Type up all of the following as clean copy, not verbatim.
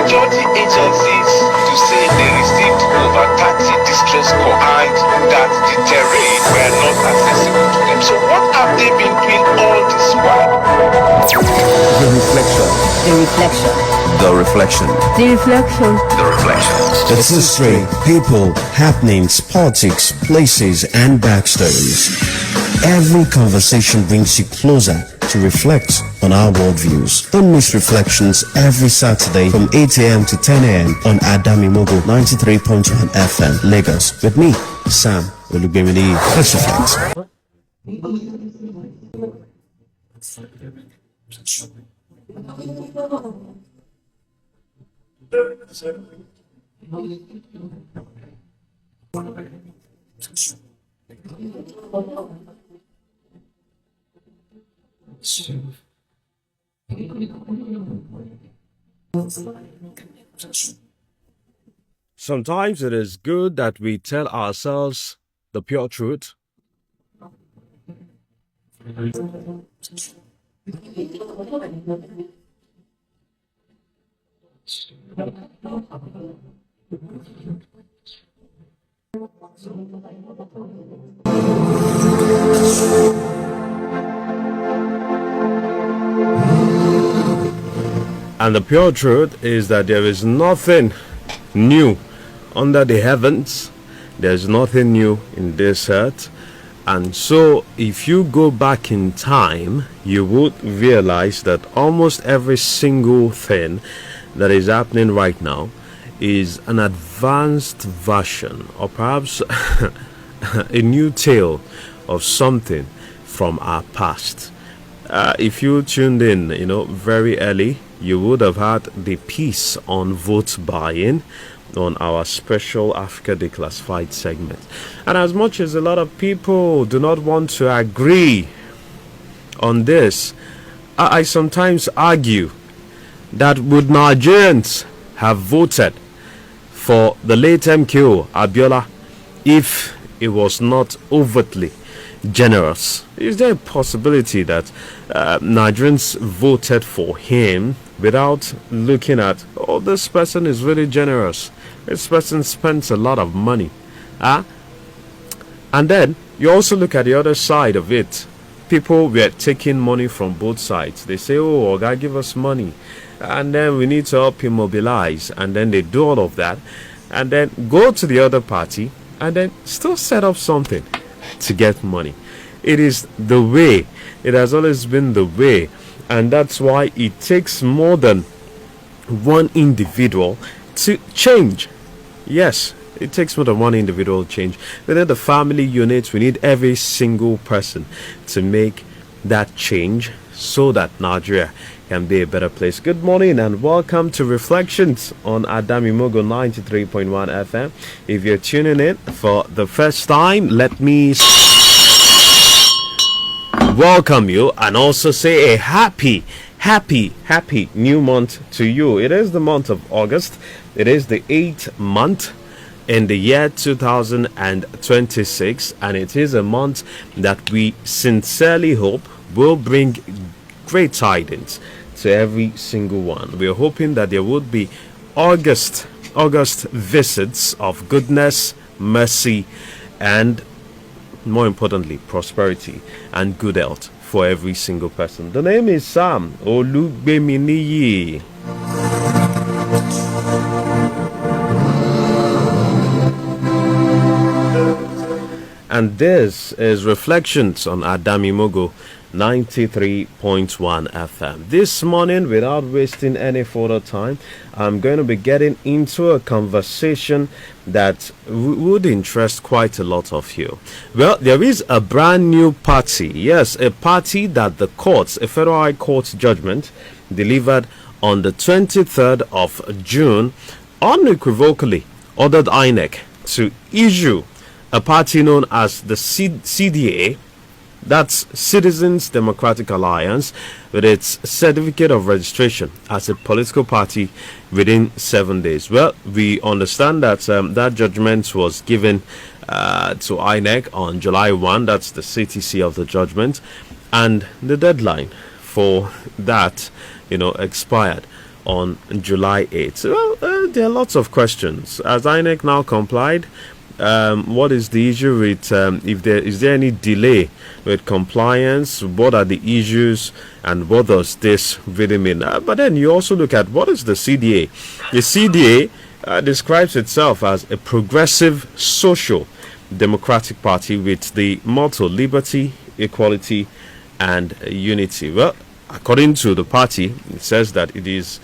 security agencies to say they received over 30 distress calls and that the terrain were not accessible to them. So what have they been doing all this while? The reflection. The reflection. The reflection. The reflection. The reflection. It's history, people, happenings, politics, places, and backstories. Every conversation brings you closer to reflect on our worldviews. Don't miss Reflections every Saturday from 8 a.m. to 10 a.m. on Adami Mogo 93.1 FM, Lagos. With me, Sam Olugbemini. Let's reflect. Sometimes it is good that we tell ourselves the pure truth. And the pure truth is that there is nothing new under the heavens. There's nothing new in this earth. And so if you go back in time, you would realize that almost every single thing that is happening right now is an advanced version, or perhaps a new tale of something from our past. If you tuned in, very early, you would have had the piece on vote buying on our special Africa Declassified segment. And as much as a lot of people do not want to agree on this, I sometimes argue that would Nigerians have voted for the late MKO Abiola if it was not overtly generous? Is there a possibility that Nigerians voted for him without looking at, oh, this person is really generous, this person spends a lot of money? And then you also look at the other side of it. People were taking money from both sides. They say, oh, God, give us money, and then we need to help him mobilize, and then they do all of that and then go to the other party and then still set up something to get money. It is the way. It has always been the way. And that's why it takes more than one individual to change. Yes, it takes more than one individual to change. We need the family unit. We need every single person to make that change so that Nigeria can be a better place. Good morning and welcome to Reflections on Adami Mogo 93.1 FM. If you're tuning in for the first time, let me welcome you and also say a happy new month to you. It is the month of August. It is the 8th month in the year 2026, and it is a month that we sincerely hope will bring great tidings to every single one. We are hoping that there would be August visits of goodness, mercy, and more importantly, prosperity and good health for every single person. The name is Sam Olugbeminiyi. And this is Reflections on Adami Mogo 93.1 FM. This morning, without wasting any further time, I'm going to be getting into a conversation that would interest quite a lot of you. Well, there is a brand new party. Yes, a party that the courts, a federal high court judgment, delivered on the 23rd of June, unequivocally ordered INEC to issue a party known as the CDA, that's Citizens Democratic Alliance, with its certificate of registration as a political party within 7 days. Well, we understand that that judgment was given to INEC on July 1. That's the CTC of the judgment, and the deadline for that, expired on July 8th. Well, there are lots of questions. Has INEC now complied? What is the issue with if there is there any delay with compliance? What are the issues, and what does this really mean? But then you also look at what is the CDA. The CDA describes itself as a progressive social democratic party with the motto liberty, equality, and unity. Well, according to the party, it says that it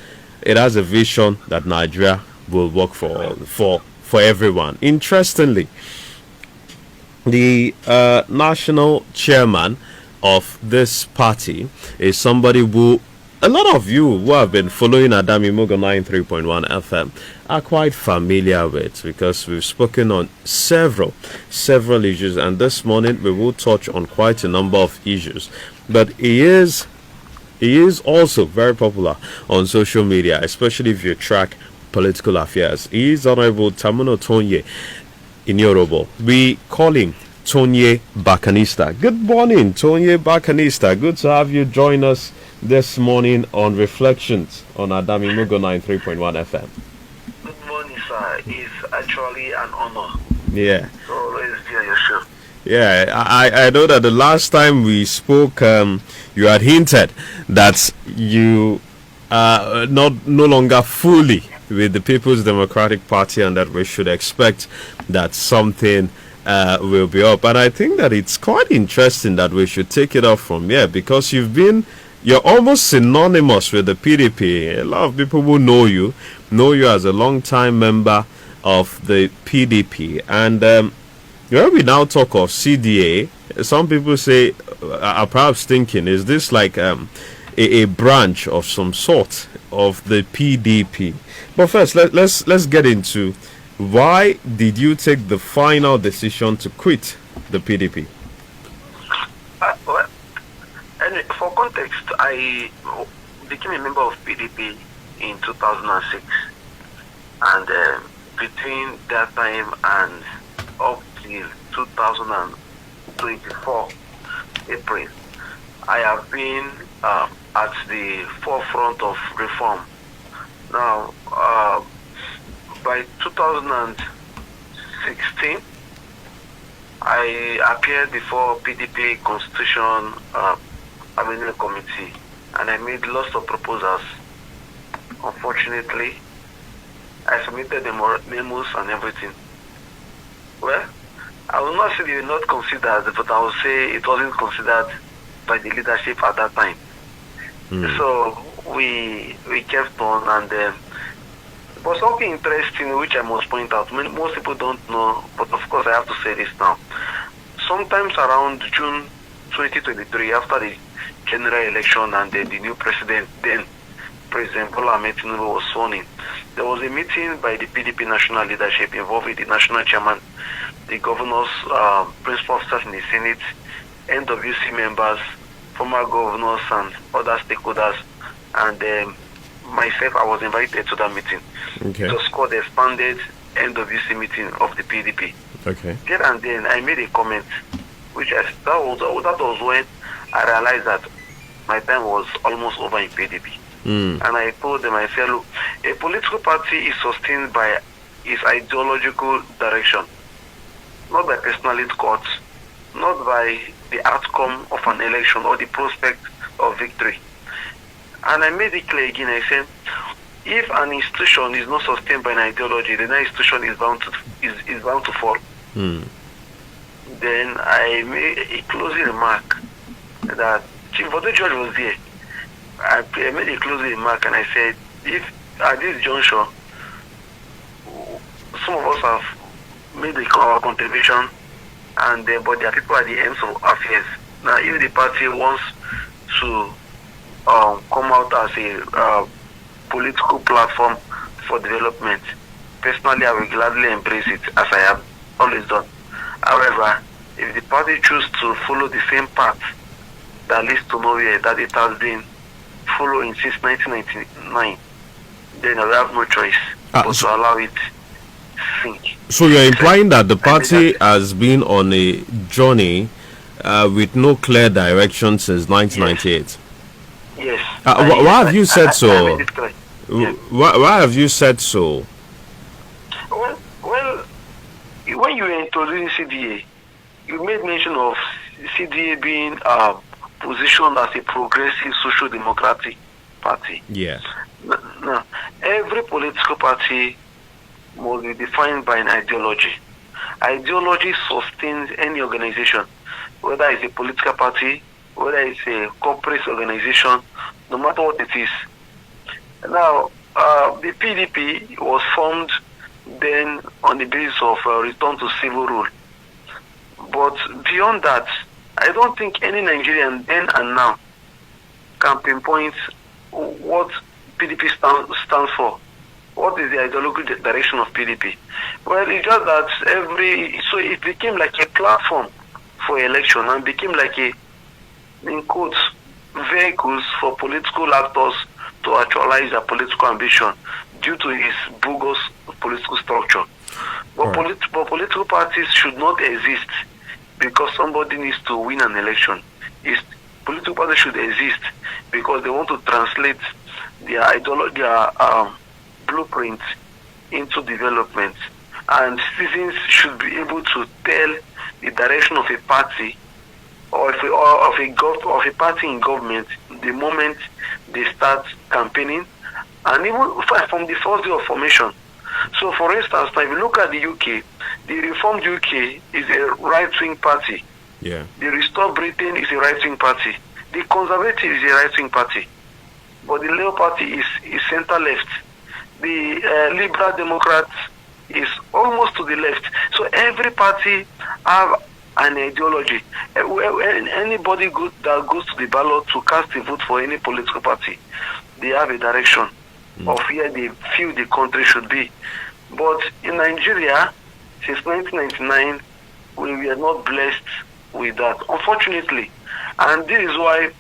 has a vision that Nigeria will work for everyone. Interestingly, the national chairman of this party is somebody who a lot of you who have been following Adami Mogo 93.1 FM are quite familiar with, because we've spoken on several issues, and this morning we will touch on quite a number of issues. But he is also very popular on social media, especially if you track political affairs. He is Honorable Tamuno Tonye in Yoruba. We call him Tonye Barcarnista. Good morning, Tonye Barcarnista. Good to have you join us this morning on Reflections on Adami Mogo 93.1 FM. Good morning, sir. It's actually an honor. Yeah. To always be on your show. Yeah, I know that the last time we spoke, you had hinted that you are no longer fully with the People's Democratic Party, and that we should expect that something will be up. And I think that it's quite interesting that we should take it off from here, because you're almost synonymous with the PDP. A lot of people who know you as a long-time member of the PDP. And when we now talk of CDA, some people say, are perhaps thinking, is this like a branch of some sort of the PDP? But first, let's get into why did you take the final decision to quit the PDP? Well, and for context, I became a member of PDP in 2006, and between that time and up till 2024 April, I have been at the forefront of reform. Now, by 2016, I appeared before PDP Constitution Amendment Committee, and I made lots of proposals. Unfortunately, I submitted the memos and everything. Well, I will not say they were not considered, but I will say it wasn't considered by the leadership at that time. So we kept on, and but something interesting which I must point out, most people don't know, but of course I have to say this now. Sometimes around June 2023, after the general election and the new president, then President Tinubu was sworn in, there was a meeting by the PDP national leadership involving the national chairman, the governors, principal officers in the Senate, NWC members, former governors, and other stakeholders, and myself, I was invited to that meeting. Okay. To score the expanded NWC meeting of the PDP. Okay. There and then I made a comment, which that was when I realized that my time was almost over in PDP. And I told them, I said, look, a political party is sustained by its ideological direction, not by personality courts, not by the outcome of an election or the prospect of victory. And I made it clear again, I said, if an institution is not sustained by an ideology, then that institution is bound to fall. Then I made a closing remark that Chief Judge was there. I made a closing remark, and I said, if at this juncture, some of us have made our contribution, and but there are people at the ends of affairs. Now, if the party wants to come out as a political platform for development, personally I will gladly embrace it, as I have always done. However, if the party chooses to follow the same path that leads to nowhere that it has been following since 1999, then I will have no choice but to allow it sink. So you're implying that the party has been on a journey with no clear direction since 1998? Yes. Why have you said so? Yeah. Why have you said so? Well, when you were introducing CDA, you made mention of CDA being positioned as a progressive social democratic party. Yeah. Now, every political party must be defined by an ideology. Ideology sustains any organization, whether it's a political party, whether it's a corporate organization, no matter what it is. Now, the PDP was formed then on the basis of return to civil rule. But beyond that, I don't think any Nigerian then and now can pinpoint what PDP stands for. What is the ideological direction of PDP? Well, it's just that so it became like a platform for election and became like a, in quotes, vehicles for political actors to actualize their political ambition due to its bogus political structure. But, but political parties should not exist because somebody needs to win an election. Political parties should exist because they want to translate their ideology, their blueprint into development. And citizens should be able to tell the direction of a party or of a party in government the moment they start campaigning, and even from the first day of formation. So, for instance, now if you look at the UK, the Reformed UK is a right-wing party. Yeah. The Restore Britain is a right-wing party. The Conservative is a right-wing party. But the Labour Party is center-left. The Liberal Democrats is almost to the left. So every party have an ideology. Anybody that goes to the ballot to cast a vote for any political party, they have a direction of where they feel the country should be. But in Nigeria, since 1999, we are not blessed with that, unfortunately. And this is why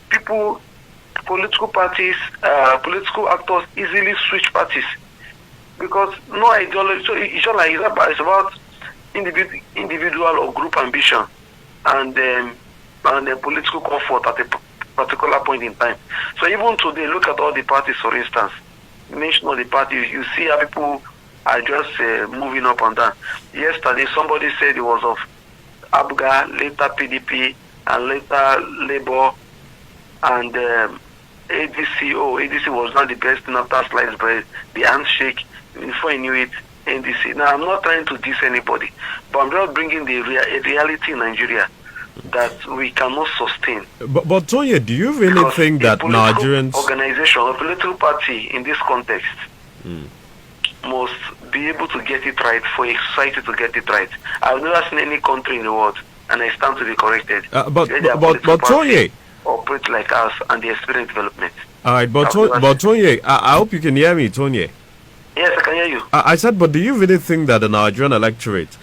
political parties, political actors easily switch parties because no ideology. So it's not like it's about individual or group ambition and political comfort at a particular point in time. So even today, look at all the parties, for instance. Mention all the parties, you see how people are just moving up and down. Yesterday, somebody said it was of ABGA, later PDP, and later Labour, and ADC. Oh, ADC was not the best thing after sliced bread. The handshake, before I knew it, NDC. Now, I'm not trying to diss anybody, but I'm just bringing the reality in Nigeria that we cannot sustain. But Tonye, do you really think that Nigerians, organization or political party in this context must be able to get it right for a society to get it right? I've never seen any country in the world, and I stand to be corrected. But Tonye, operate like us and the experience development. All right, but Tonye, I hope you can hear me, Tonye. Yes, I can hear you. I said, but do you really think that the Nigerian electorate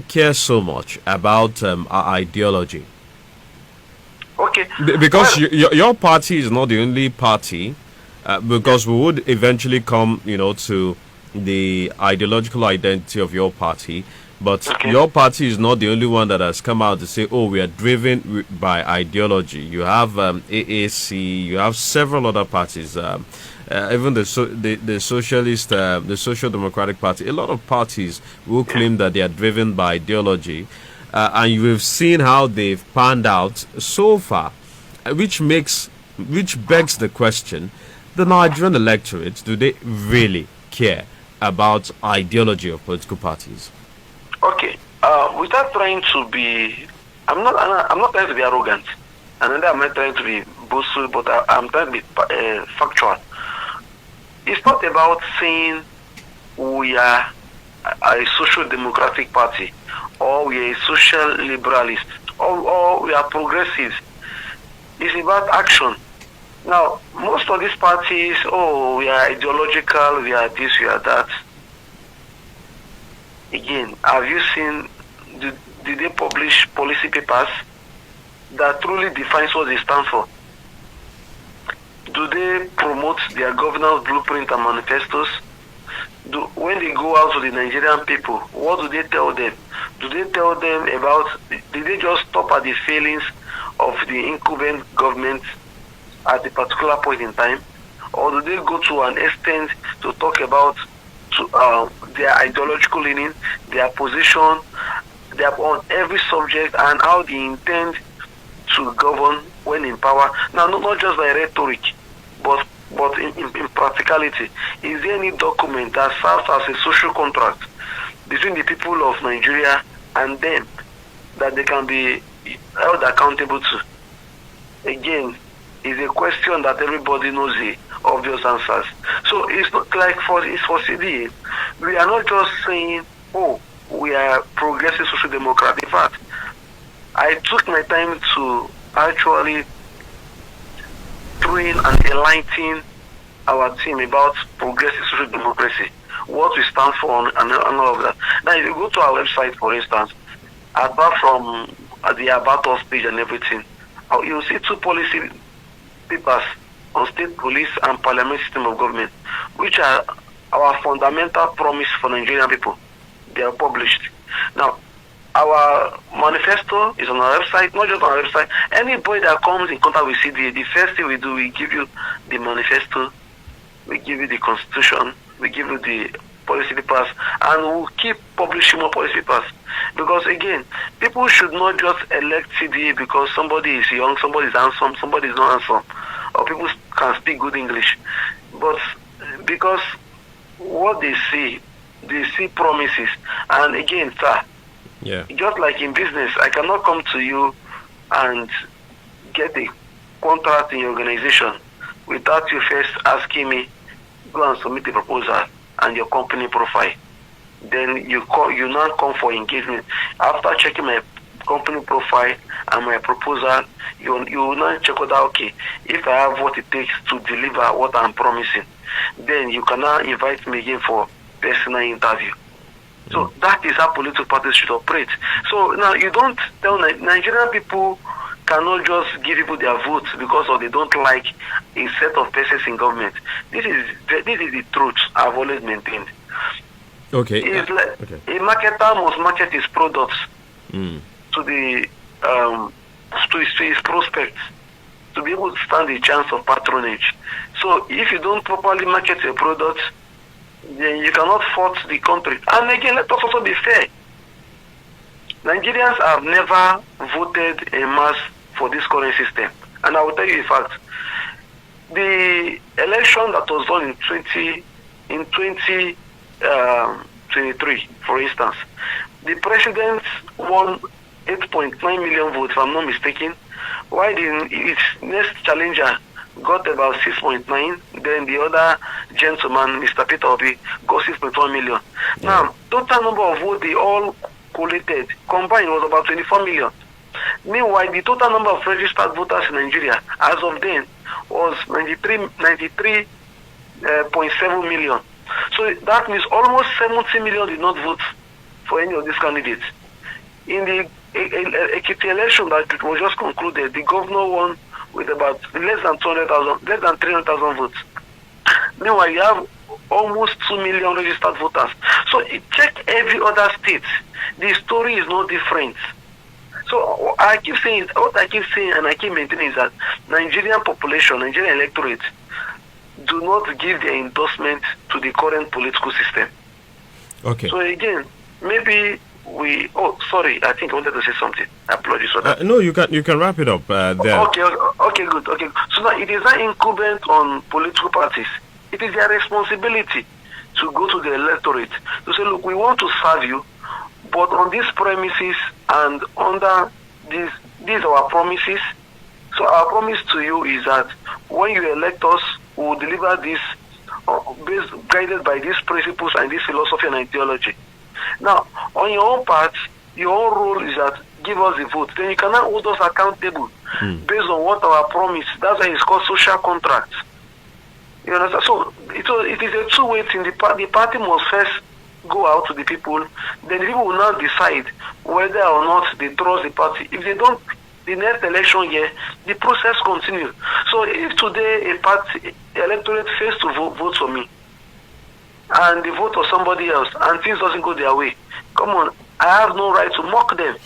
cares so much about our ideology? Okay. Because your party is not the only party, because we would eventually come, to the ideological identity of your party. But your party is not the only one that has come out to say, oh, we are driven by ideology. You have AAC, you have several other parties, even the socialist, the Social Democratic Party. A lot of parties will claim that they are driven by ideology. And you've seen how they've panned out so far, which begs the question, the Nigerian electorate, do they really care about ideology of political parties? Okay, without trying to be, I'm not trying to be arrogant, and I'm not trying to be boastful, but I'm trying to be factual. It's not about saying we are a social democratic party, or we are a social liberalist, or we are progressives. It's about action. Now, most of these parties, oh, we are ideological, we are this, we are that. Again, have you seen, did they publish policy papers that truly defines what they stand for? Do they promote their governance blueprint and manifestos? When they go out to the Nigerian people, what do they tell them? Do they tell them about, did they just stop at the failings of the incumbent government at a particular point in time? or do they go to an extent to talk about their ideological leaning, their position, their on every subject, and how they intend to govern when in power? Now, not just by rhetoric, but in practicality. Is there any document that serves as a social contract between the people of Nigeria and them that they can be held accountable to? Again, is a question that everybody knows the obvious answers. So it's not like it's for CDA. We are not just saying, oh, we are progressive social democrat. In fact, I took my time to actually train and enlighten our team about progressive social democracy, what we stand for, and all of that. Now, if you go to our website, for instance, apart from the About Us page and everything, you'll see 2 policy papers on state police and parliamentary system of government, which are our fundamental promise for Nigerian people. They are published. Now, our manifesto is on our website, not just on our website. Anybody that comes in contact with CDA, the first thing we do, we give you the manifesto, we give you the constitution, we give you the policy papers, and we'll keep publishing more policy papers. Because again, people should not just elect CDA because somebody is young, somebody is handsome, somebody is not handsome, or people can speak good English. But because what they see promises. And again, sir, just like in business, I cannot come to you and get a contract in your organization without you first asking me, go and submit a proposal and your company profile. Then you now come for engagement. After checking my company profile and my proposal, you will now check out, okay, if I have what it takes to deliver what I'm promising, then you can now invite me again for personal interview. So that is how political parties should operate. So now you don't tell Nigerian people cannot just give people their votes because they don't like a set of persons in government. This is the truth I've always maintained. Okay. It's like a marketer must market his products to the to his prospects to be able to stand a chance of patronage. So if you don't properly market your products, then you cannot fault the country. And again, let us also be fair. Nigerians have never voted en masse for this current system. And I will tell you a fact. The election that was done in 2023, for instance, the president won 8.9 million votes, if I'm not mistaken, while its next challenger got about 6.9, then the other gentleman, Mr. Peter Obi, got 6.1 million. Now, total number of votes they all collated, combined, was about 24 million. Meanwhile, the total number of registered voters in Nigeria, as of then, was 93.7 million. So that means almost 70 million did not vote for any of these candidates. In the Ekiti election that was just concluded, the governor won with about less than 300,000 votes. Meanwhile, you have almost 2 million registered voters. So check every other state. The story is no different. So what I keep saying and I keep maintaining is that Nigerian population, Nigerian electorate, do not give their endorsement to the current political system. Okay. So again, maybe sorry, I think I wanted to say something. Apologies for that. No, you can wrap it up there. Okay, good. So now it is not incumbent on political parties. It is their responsibility to go to the electorate to say, look, we want to serve you, but on these premises and under these are our promises. So our promise to you is that when you elect us, we will deliver this guided by these principles and this philosophy and ideology. Now, on your own part, your own role is that give us the vote. Then you cannot hold us accountable based on what our promise. That's why it's called social contract. You understand? So it is a two-way thing. The party must first go out to the people. Then the people will now decide whether or not they trust the party. If they don't, the next election year, the process continues. So if today a party electorate fails to vote for me, and they vote for somebody else, and things doesn't go their way, come on, I have no right to mock them.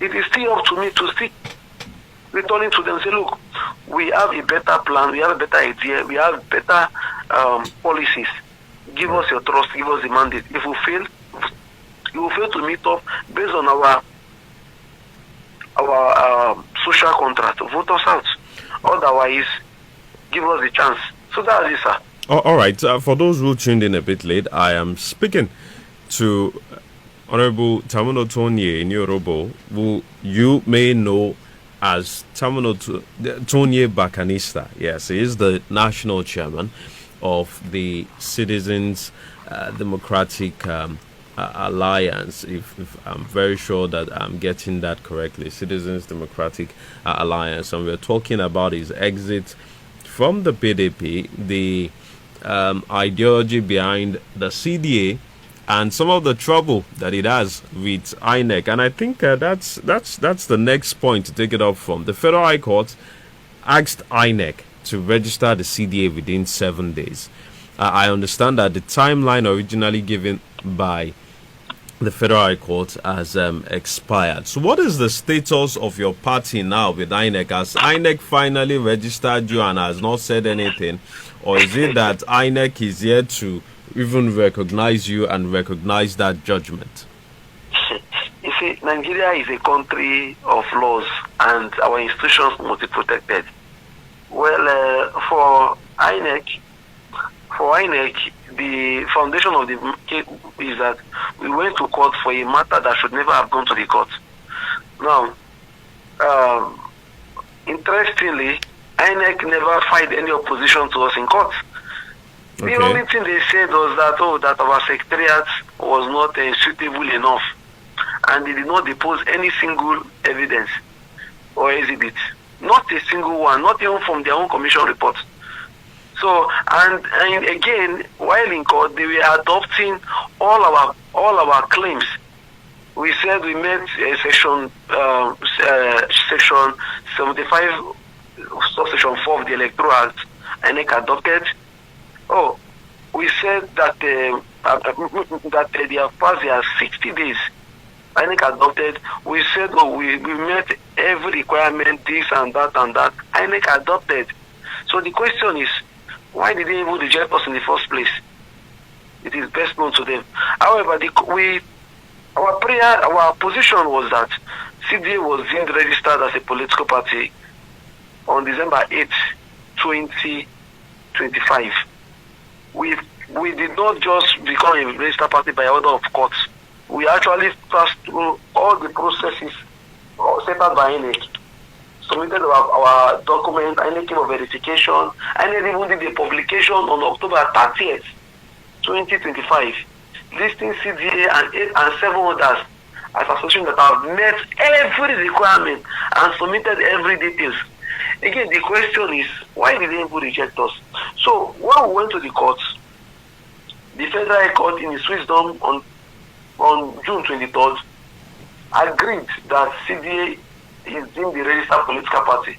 It is still up to me to still returning to them and say, look, we have a better plan, we have a better idea, we have better policies. Give us your trust, give us the mandate. If we fail, you will fail to meet up based on our social contract. Vote us out. Otherwise, give us the chance. So that's it, sir. All right. For those who tuned in a bit late, I am speaking to Honorable Tonye in Yoruba, who you may know as Tonye Barcarnista. Yes, he is the national chairman of the Citizens Democratic Alliance. If I'm very sure that I'm getting that correctly, Citizens Democratic Alliance, and we're talking about his exit from the PDP, the ideology behind the CDA, and some of the trouble that it has with INEC. And I think that's the next point to take it up from. The Federal High Court asked INEC to register the CDA within 7 days. I understand that the timeline originally given by the Federal High Court has expired. So what is the status of your party now with INEC? Has INEC finally registered you and has not said anything? Or is it that INEC is here to even recognize you and recognize that judgment? You see, Nigeria is a country of laws and our institutions must be protected. Well, for INEC, the foundation of the case is that we went to court for a matter that should never have gone to the court. Now, interestingly, INEC never filed any opposition to us in court. Okay. The only thing they said was that our secretariat was not suitable enough, and they did not depose any single evidence or exhibit. Not a single one, not even from their own commission report. So, and again, while in court, they were adopting all our claims. We said we met section 75, subsection 4 of the Electoral Act, and it adopted. Oh, we said that they have passed their 60 days. INEC adopted. We said, we met every requirement, this and that and that. INEC adopted. So the question is, why did they even reject us in the first place? It is best known to them. However, our position was that CDA was deemed registered as a political party on December 8th, 2025. We did not just become a registered party by order of courts. We actually passed through all the processes set out by INEC, submitted our document, INEC came for verification, INEC even did the publication on October 30th, 2025, listing CDA and 7 others as associations that have met every requirement and submitted every details. Again, the question is, why did they even reject us? So, when we went to the courts, the Federal High Court, in its wisdom, on June 23rd, agreed that CDA is deemed the registered political party.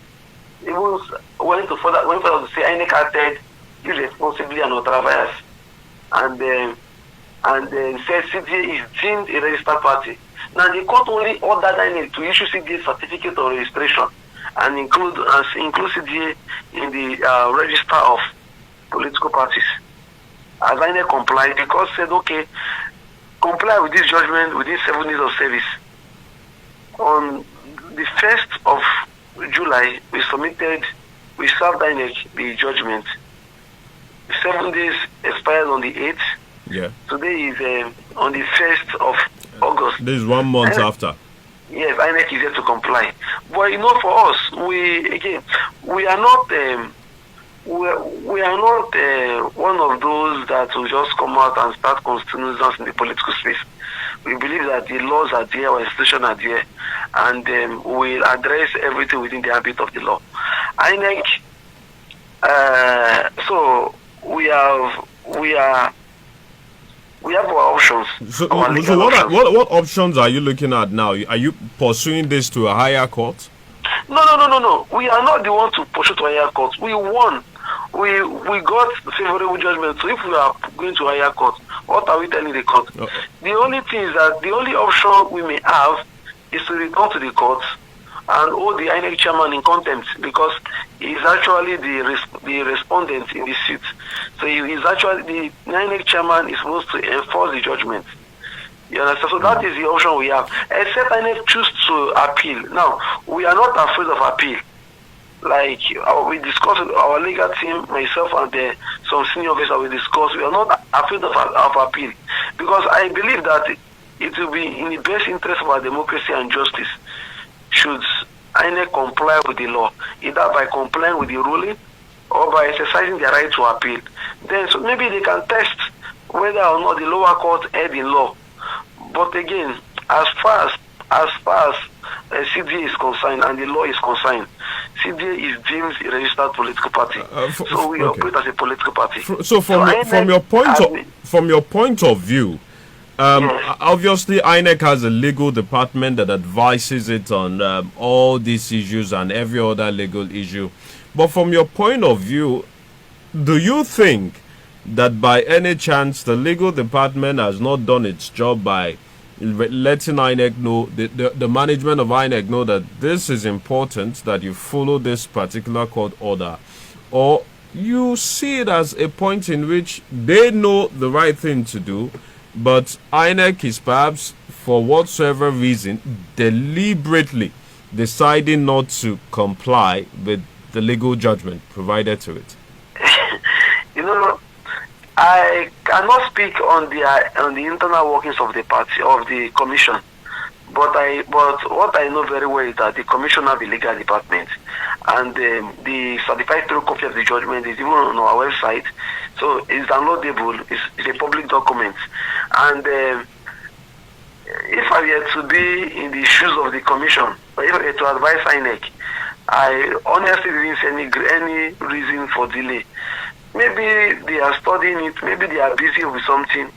It was went further to say INEC acted irresponsibly and ultra-vires, and said CDA is deemed a registered party. Now, the court only ordered INEC to issue CDA certificate of registration and include CDA in the register of political parties. As INEC complied, the court said, okay, comply with this judgment within 7 days of service. On the 1st of July, we served INEC the judgment. 7 days expired on the 8th. Yeah. Today is on the 1st of August. This is 1 month after. Yes, INEC is here to comply. But for us, we are not one of those that will just come out and start constituting nuisance in the political space. We believe that the laws are there, our institutions are there, and we'll address everything within the ambit of the law. INEC, so we have our options. So what options are you looking at now? Are you pursuing this to a higher court? No. We are not the ones to pursue to a higher court. We won. We got favorable judgment. So if we are going to a higher court, what are we telling the court? Okay. The only thing is that the only option we may have is to return to the court and hold the INEC chairman in contempt, because is actually the respondent in the suit. So he is actually the INEC chairman is supposed to enforce the judgment. You understand? So that is the option we have. Except INEC choose to appeal. Now, we are not afraid of appeal. Like we discussed with our legal team, myself and some senior officers we discussed, we are not afraid of appeal. Because I believe that it will be in the best interest of our democracy and justice should INEC comply with the law, either by complying with the ruling or by exercising their right to appeal. Then so maybe they can test whether or not the lower court erred in law. But again, as far as CDA is concerned and the law is concerned, CDA is deemed a registered political party. So we operate as a political party. From your point of view, yes. Obviously INEC has a legal department that advises it on all these issues and every other legal issue. But from your point of view, do you think that by any chance the legal department has not done its job by letting INEC know, the management of INEC know that this is important, that you follow this particular court order? Or you see it as a point in which they know the right thing to do, but INEC is perhaps, for whatsoever reason, deliberately deciding not to comply with the legal judgment provided to it? You know, I cannot speak on the internal workings of the party, of the commission, but what I know very well is that the commission have a legal department, and the certified true copy of the judgment is even on our website, so it's downloadable. It's a public document, and if I were to be in the shoes of the commission, or if I were to advise INEC, I honestly didn't see any reason for delay. Maybe they are studying it, maybe they are busy with something,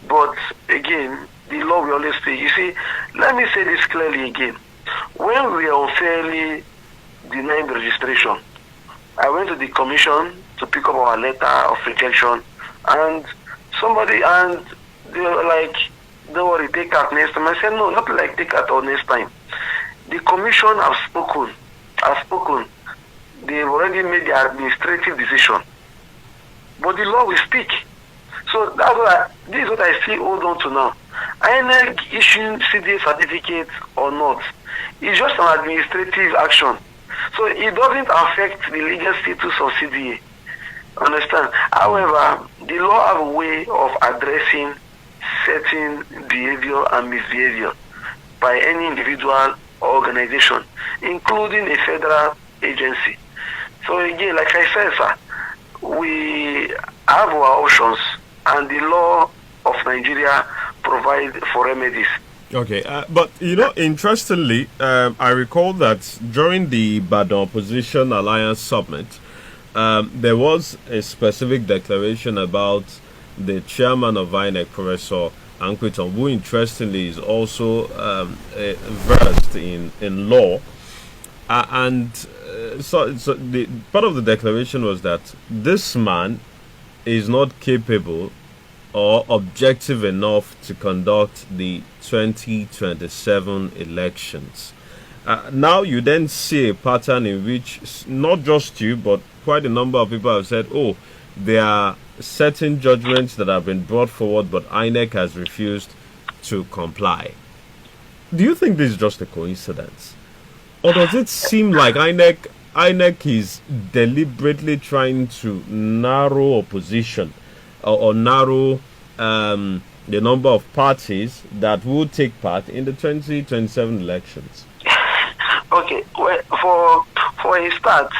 but again, the law will always say. You see, let me say this clearly again. When we are unfairly denied registration, I went to the commission to pick up our letter of rejection, and they were like, don't worry, take out next time. I said, no, not like take out or next time. The commission have spoken. They've already made their administrative decision. But the law will speak. So this is what I still hold on to now. INEC issuing CDA certificate or not, it's just an administrative action. So it doesn't affect the legal status of CDA. Understand? However, the law have a way of addressing certain behavior and misbehavior by any individual or organization, including a federal agency. So again, like I said, sir, we have our options, and the law of Nigeria provide for remedies. Okay, but you know, interestingly, I recall that during the Ibadan Opposition Alliance Summit, there was a specific declaration about the chairman of INEC, Professor Ankweton, who interestingly is also versed in law, so the part of the declaration was that this man is not capable or objective enough to conduct the 2027 elections. Now you then see a pattern in which not just you, but quite a number of people have said, oh, there are certain judgments that have been brought forward, but INEC has refused to comply. Do you think this is just a coincidence? Or does it seem like INEC is deliberately trying to narrow opposition or narrow the number of parties that will take part in the 2027 elections? Okay, well, for a start,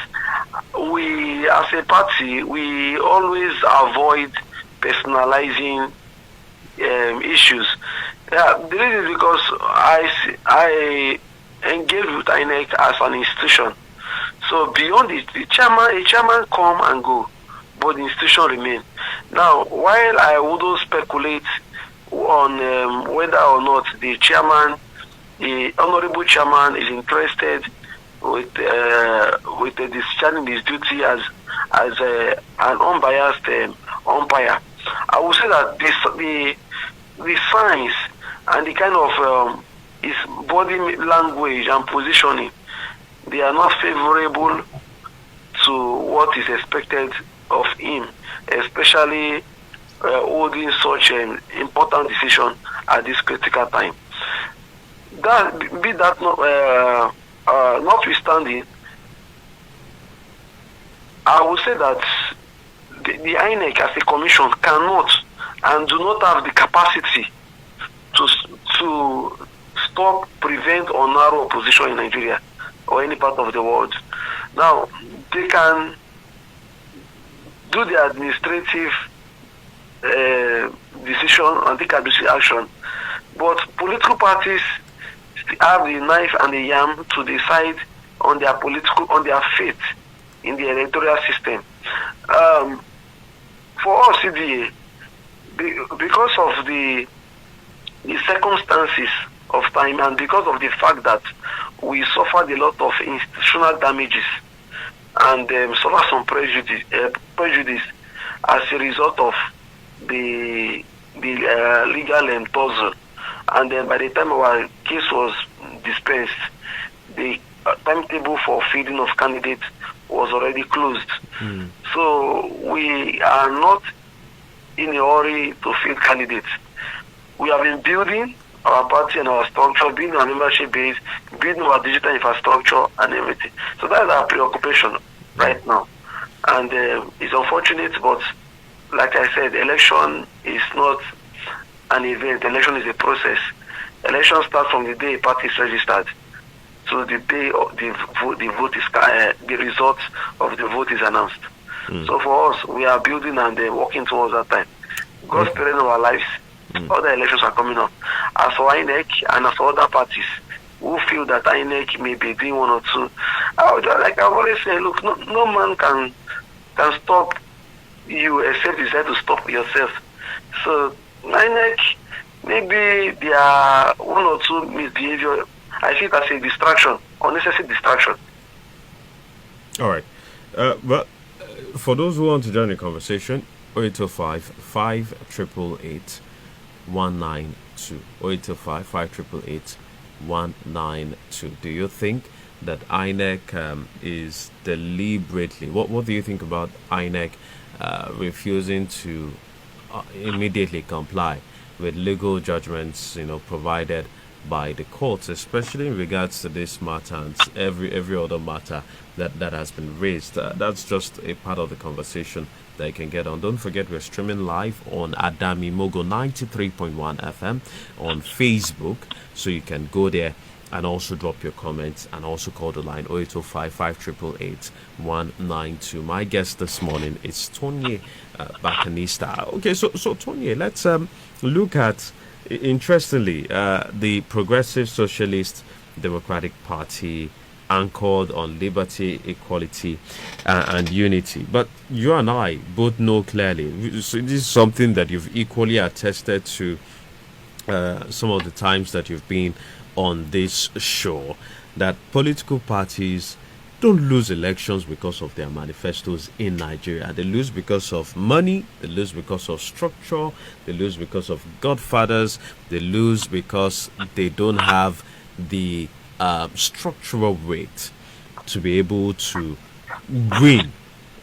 we as a party, we always avoid personalizing issues. The reason is because I engage with INEC as an institution. So beyond the chairman, a chairman come and go, but the institution remain. Now, while I wouldn't speculate on whether or not the chairman, the honorable chairman, is interested with discharging his duty as an unbiased umpire, I would say that the signs and the kind of his body language and positioning, they are not favorable to what is expected of him, especially holding such an important decision at this critical time. Notwithstanding, I would say that the INEC as a commission cannot and do not have the capacity to stop, prevent, or narrow opposition in Nigeria or any part of the world. Now, they can do the administrative decision and take administrative action, but political parties have the knife and the yam to decide on their fate in the electoral system. For us, CDA, because of the circumstances of time and because of the fact that we suffered a lot of institutional damages and suffered some prejudice as a result of the legal tussle, and then by the time our case was dispensed, the timetable for feeding of candidates was already closed. So we are not in a hurry to feed candidates. We have been building our party and our structure, building our membership base, building our digital infrastructure and everything. So that is our preoccupation right now. And it's unfortunate, but like I said, election is not an event. Election is a process. Election starts from the day a party is registered. So the day of the vote is the result of the vote is announced. So for us, we are building and working towards that time. God's period of our lives. Other elections are coming up. As for INEC and as for other parties who feel that INEC may be doing one or two, like I've always said, look, no man can stop you except you decide to stop yourself. So INEC, maybe there are one or two misbehavior. I see it as a distraction, unnecessary distraction. All right. Well, for those who want to join the conversation, 0805 5888 192. 0805 5888 192. Do you think that INEC is deliberately, what do you think about INEC refusing to immediately comply with legal judgments, provided by the courts, especially in regards to this matter and every other matter that has been raised? That's just a part of the conversation that you can get on. Don't forget, we're streaming live on Adami Mogo 93.1 FM on Facebook, so you can go there and also drop your comments and also call the line 0805 5888 192. My guest this morning is Tonye Barcarnista. Okay, so Tonye, let's look at, interestingly, the Progressive Socialist Democratic Party, anchored on liberty, equality, and unity. But you and I both know clearly, so this is something that you've equally attested to some of the times that you've been on this show, that political parties don't lose elections because of their manifestos in Nigeria. They lose because of money, they lose because of structure, they lose because of godfathers, they lose because they don't have the structural weight to be able to win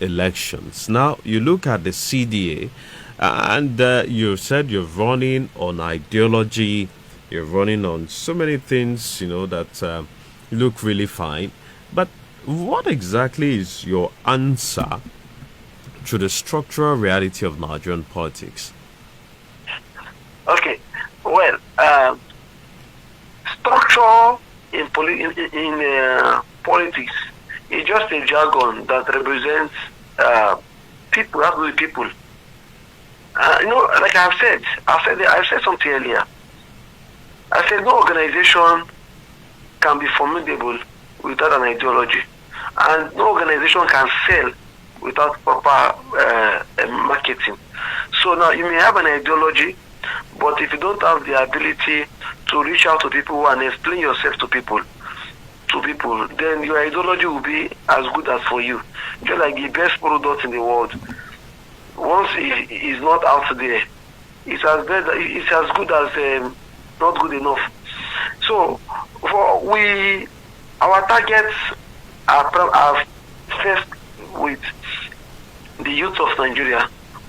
elections. Now, you look at the CDA, and you said you're running on ideology, you're running on so many things, that look really fine. But what exactly is your answer to the structural reality of Nigerian politics? Okay, well, structure in politics is just a jargon that represents people, absolutely people. Like I've said something earlier. I said no organization can be formidable without an ideology, and no organization can sell without proper marketing. So now you may have an ideology, but if you don't have the ability to reach out to people and explain yourself to people, then your ideology will be as good as for you. Just like the best product in the world, once it is not out there, it's as good as not good enough. So our targets are first with the youth of Nigeria,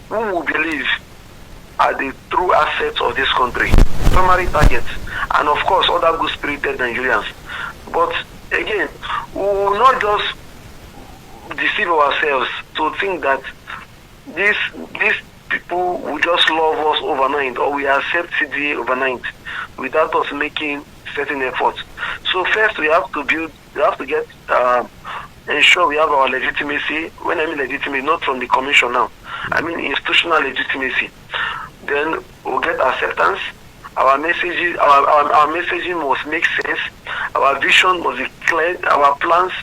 who we believe are the true assets of this country, primary targets, and of course other good-spirited Nigerians. But again, we will not just deceive ourselves to think that these people will just love us overnight, or we accept CDA overnight without us making certain efforts. So first we have to ensure we have our legitimacy. When I mean legitimacy, not from the commission now, I mean institutional legitimacy. Then we'll get acceptance. Our messaging must make sense. Our vision must be clear. Our plans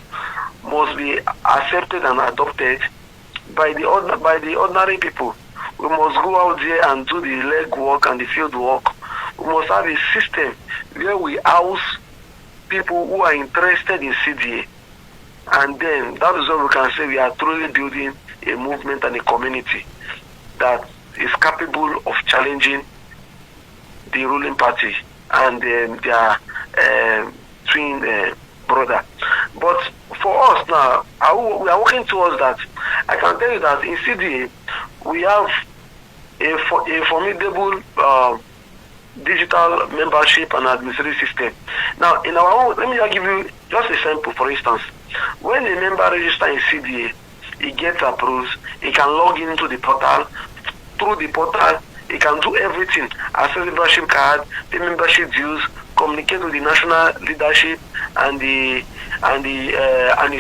must be accepted and adopted by the ordinary people. We must go out there and do the leg work and the field work. We must have a system where we house people who are interested in CDA. And then that is when we can say we are truly building a movement and a community that is capable of challenging the ruling party and their twin brother. But for us now, we are working towards that. I can tell you that in CDA, we have a formidable digital membership and administrative system. Now, in our own, let me give you just a sample. For instance, when a member registers in CDA, he gets approved, he can log into the portal. Through the portal, he can do everything: access membership card, pay membership dues, communicate with the national leadership and the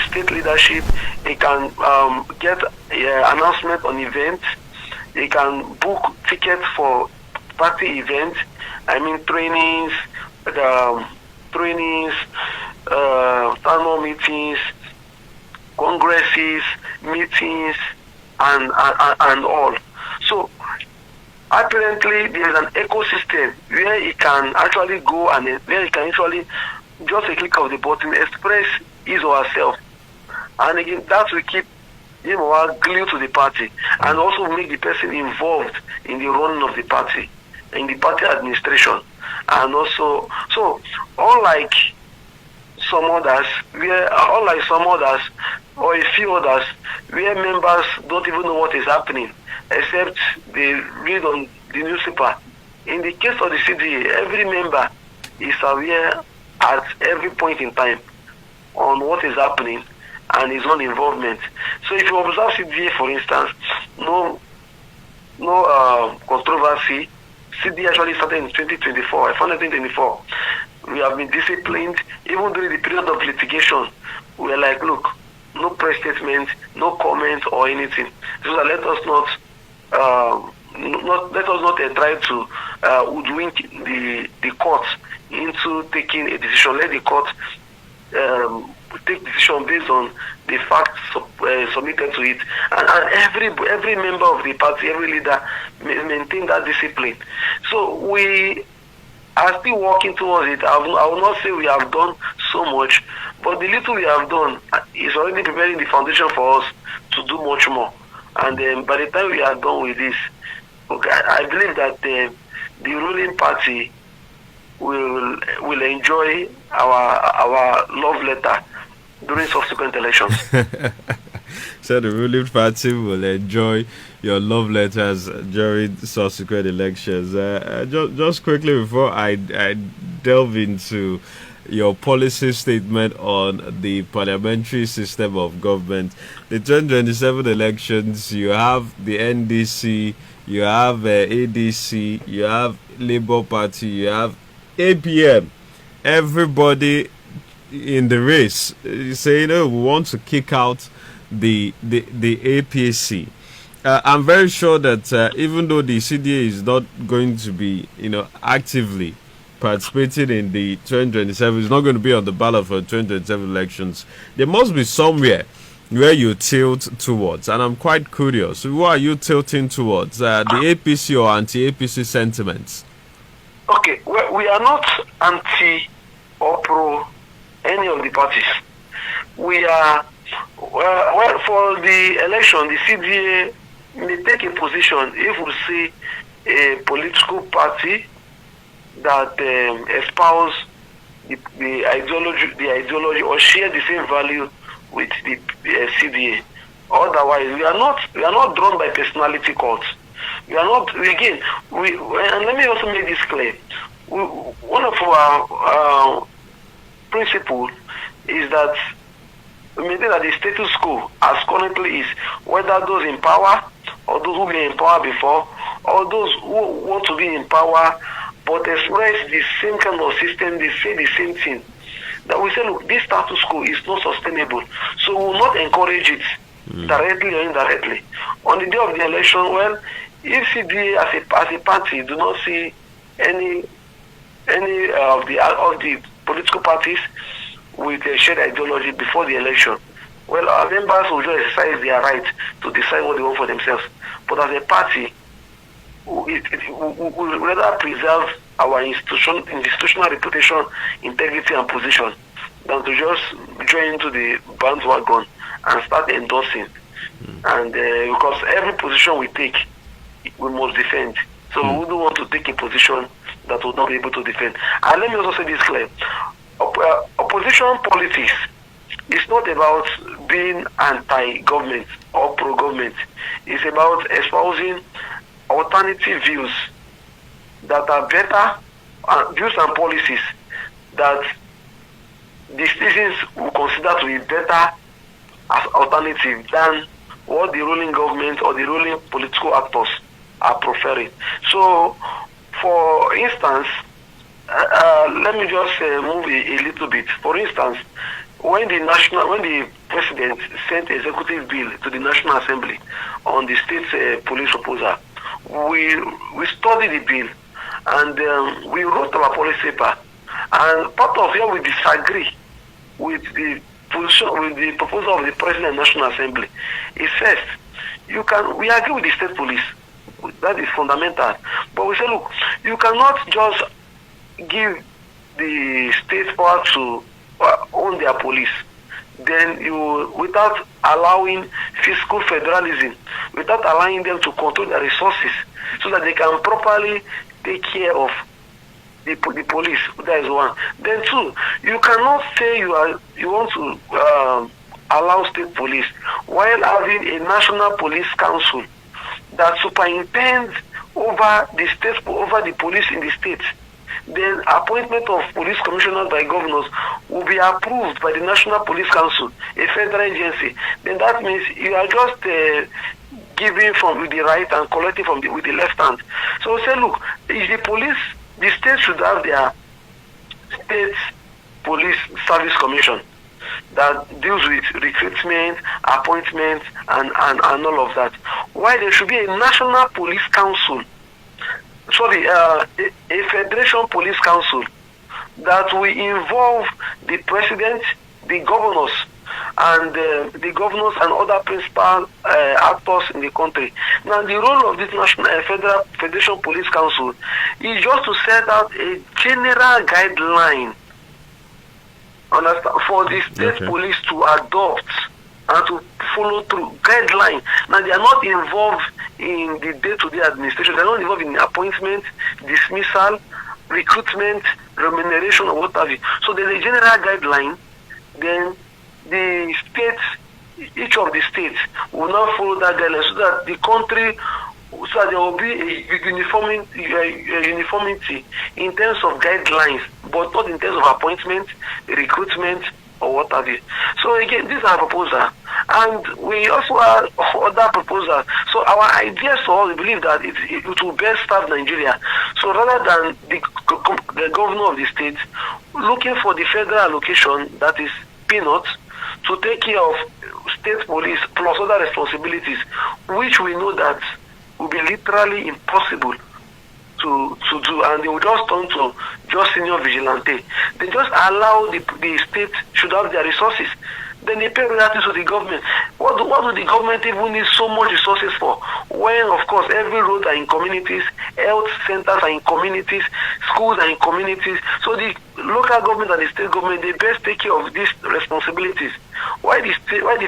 state leadership. He can get announcement on events. He can book tickets for party events. I mean trainings, town hall meetings, congresses, meetings, and all. So apparently there is an ecosystem where he can actually go and where he can actually just a click of the button express his or herself, and again that will keep him or her glued to the party and also make the person involved in the running of the party, in the party administration. And also, so unlike some others or a few others where members don't even know what is happening except they read on the newspaper, in the case of the CDA, every member is aware at every point in time on what is happening and his own involvement. So if you observe CDA, for instance, no controversy. CDA actually started in 2024. I found it in 2024. We have been disciplined. Even during the period of litigation, we were like, look, no press statement, no comment or anything. So that let us not try to hoodwink the court into taking a decision. Let the court take decision based on the facts submitted to it, and every member of the party, every leader maintain that discipline. So we are still working towards it. I will not say we have done so much, but the little we have done is already preparing the foundation for us to do much more. And by the time we are done with this, okay, I believe that the ruling party will enjoy our love letter during subsequent elections. So the ruling party will enjoy your love letters during subsequent elections. Just quickly before I delve into your policy statement on the parliamentary system of government, the 2027 elections, you have the NDC, you have ADC, you have Labour Party, you have APM. Everybody in the race saying, "Oh, we want to kick out the APC." I'm very sure that even though the CDA is not going to be, actively participating in the 2027, it's not going to be on the ballot for 2027 elections, there must be somewhere where you tilt towards. And I'm quite curious, who are you tilting towards? The APC or anti-APC sentiments? Okay, well, we are not anti or pro any of the parties. We are, well, for the election, the CDA may take a position if we see a political party that espouse the ideology or share the same value with the CDA. Otherwise, we are not drawn by personality cults. We are not, again, and let me also make this clear. One of our principles is that we maintain that the status quo as currently is, whether those in power or those who were in power before, or those who want to be in power but express the same kind of system, they say the same thing. That we say, look, this status quo is not sustainable, so we will not encourage it directly or indirectly. On the day of the election, well, if CDA as a party do not see any of the political parties with a shared ideology before the election, well, our members will just exercise their right to decide what they want for themselves. But as a party, we rather preserve our institutional reputation, integrity, and position than to just join into the bandwagon and start endorsing. And because every position we take, we must defend. So we don't want to take a position that will not be able to defend. And let me also say this clear. Opposition politics is not about being anti-government or pro-government. It's about espousing alternative views that are better, views and policies that the citizens will consider to be better as alternative than what the ruling government or the ruling political actors are preferring. So, for instance, let me just move a little bit. For instance, when the president sent executive bill to the National Assembly on the state police proposal, we studied the bill and we wrote our policy paper. And part of where we disagree with the position, with the proposal of the President of the National Assembly is first, we agree with the state police. That is fundamental. But we say, look, you cannot just give the state power to own their police. Then without allowing fiscal federalism, without allowing them to control their resources so that they can properly take care of the police. That is one. Then two, you cannot say you want to allow state police while having a national police council that superintends over the police in the state. Then appointment of police commissioners by governors will be approved by the National Police Council, a federal agency. Then that means you are just giving with the right and collecting with the left hand. So say, look, if the state should have their state police service commission that deals with recruitment, appointment, and all of that. Why there should be a national police council, a federation police council that will involve the president, the governors, and other principal actors in the country. Now, the role of this national federation police council is just to set out a general guideline for the state police to adopt and to follow through guidelines. Now, they are not involved in the day-to-day administration. They are not involved in appointment, dismissal, recruitment, remuneration, or what have you. So there's a general guideline. Then the states, each of the states will now follow that guideline so that the country, so that there will be a uniformity in terms of guidelines, but not in terms of appointment, recruitment, or what have you. So again, these are proposals, and we also have other proposals. So our ideas for all, we believe that it will best serve Nigeria. So rather than the governor of the state looking for the federal allocation that is peanuts to take care of state police plus other responsibilities, which we know that will be literally impossible to do, and they will just turn to just senior vigilante. They just allow the state should have their resources. Then they pay royalties to the government. What do the government even need so much resources for? When, of course, every road are in communities, health centers are in communities, schools are in communities. So the local government and the state government, they best take care of these responsibilities. Why the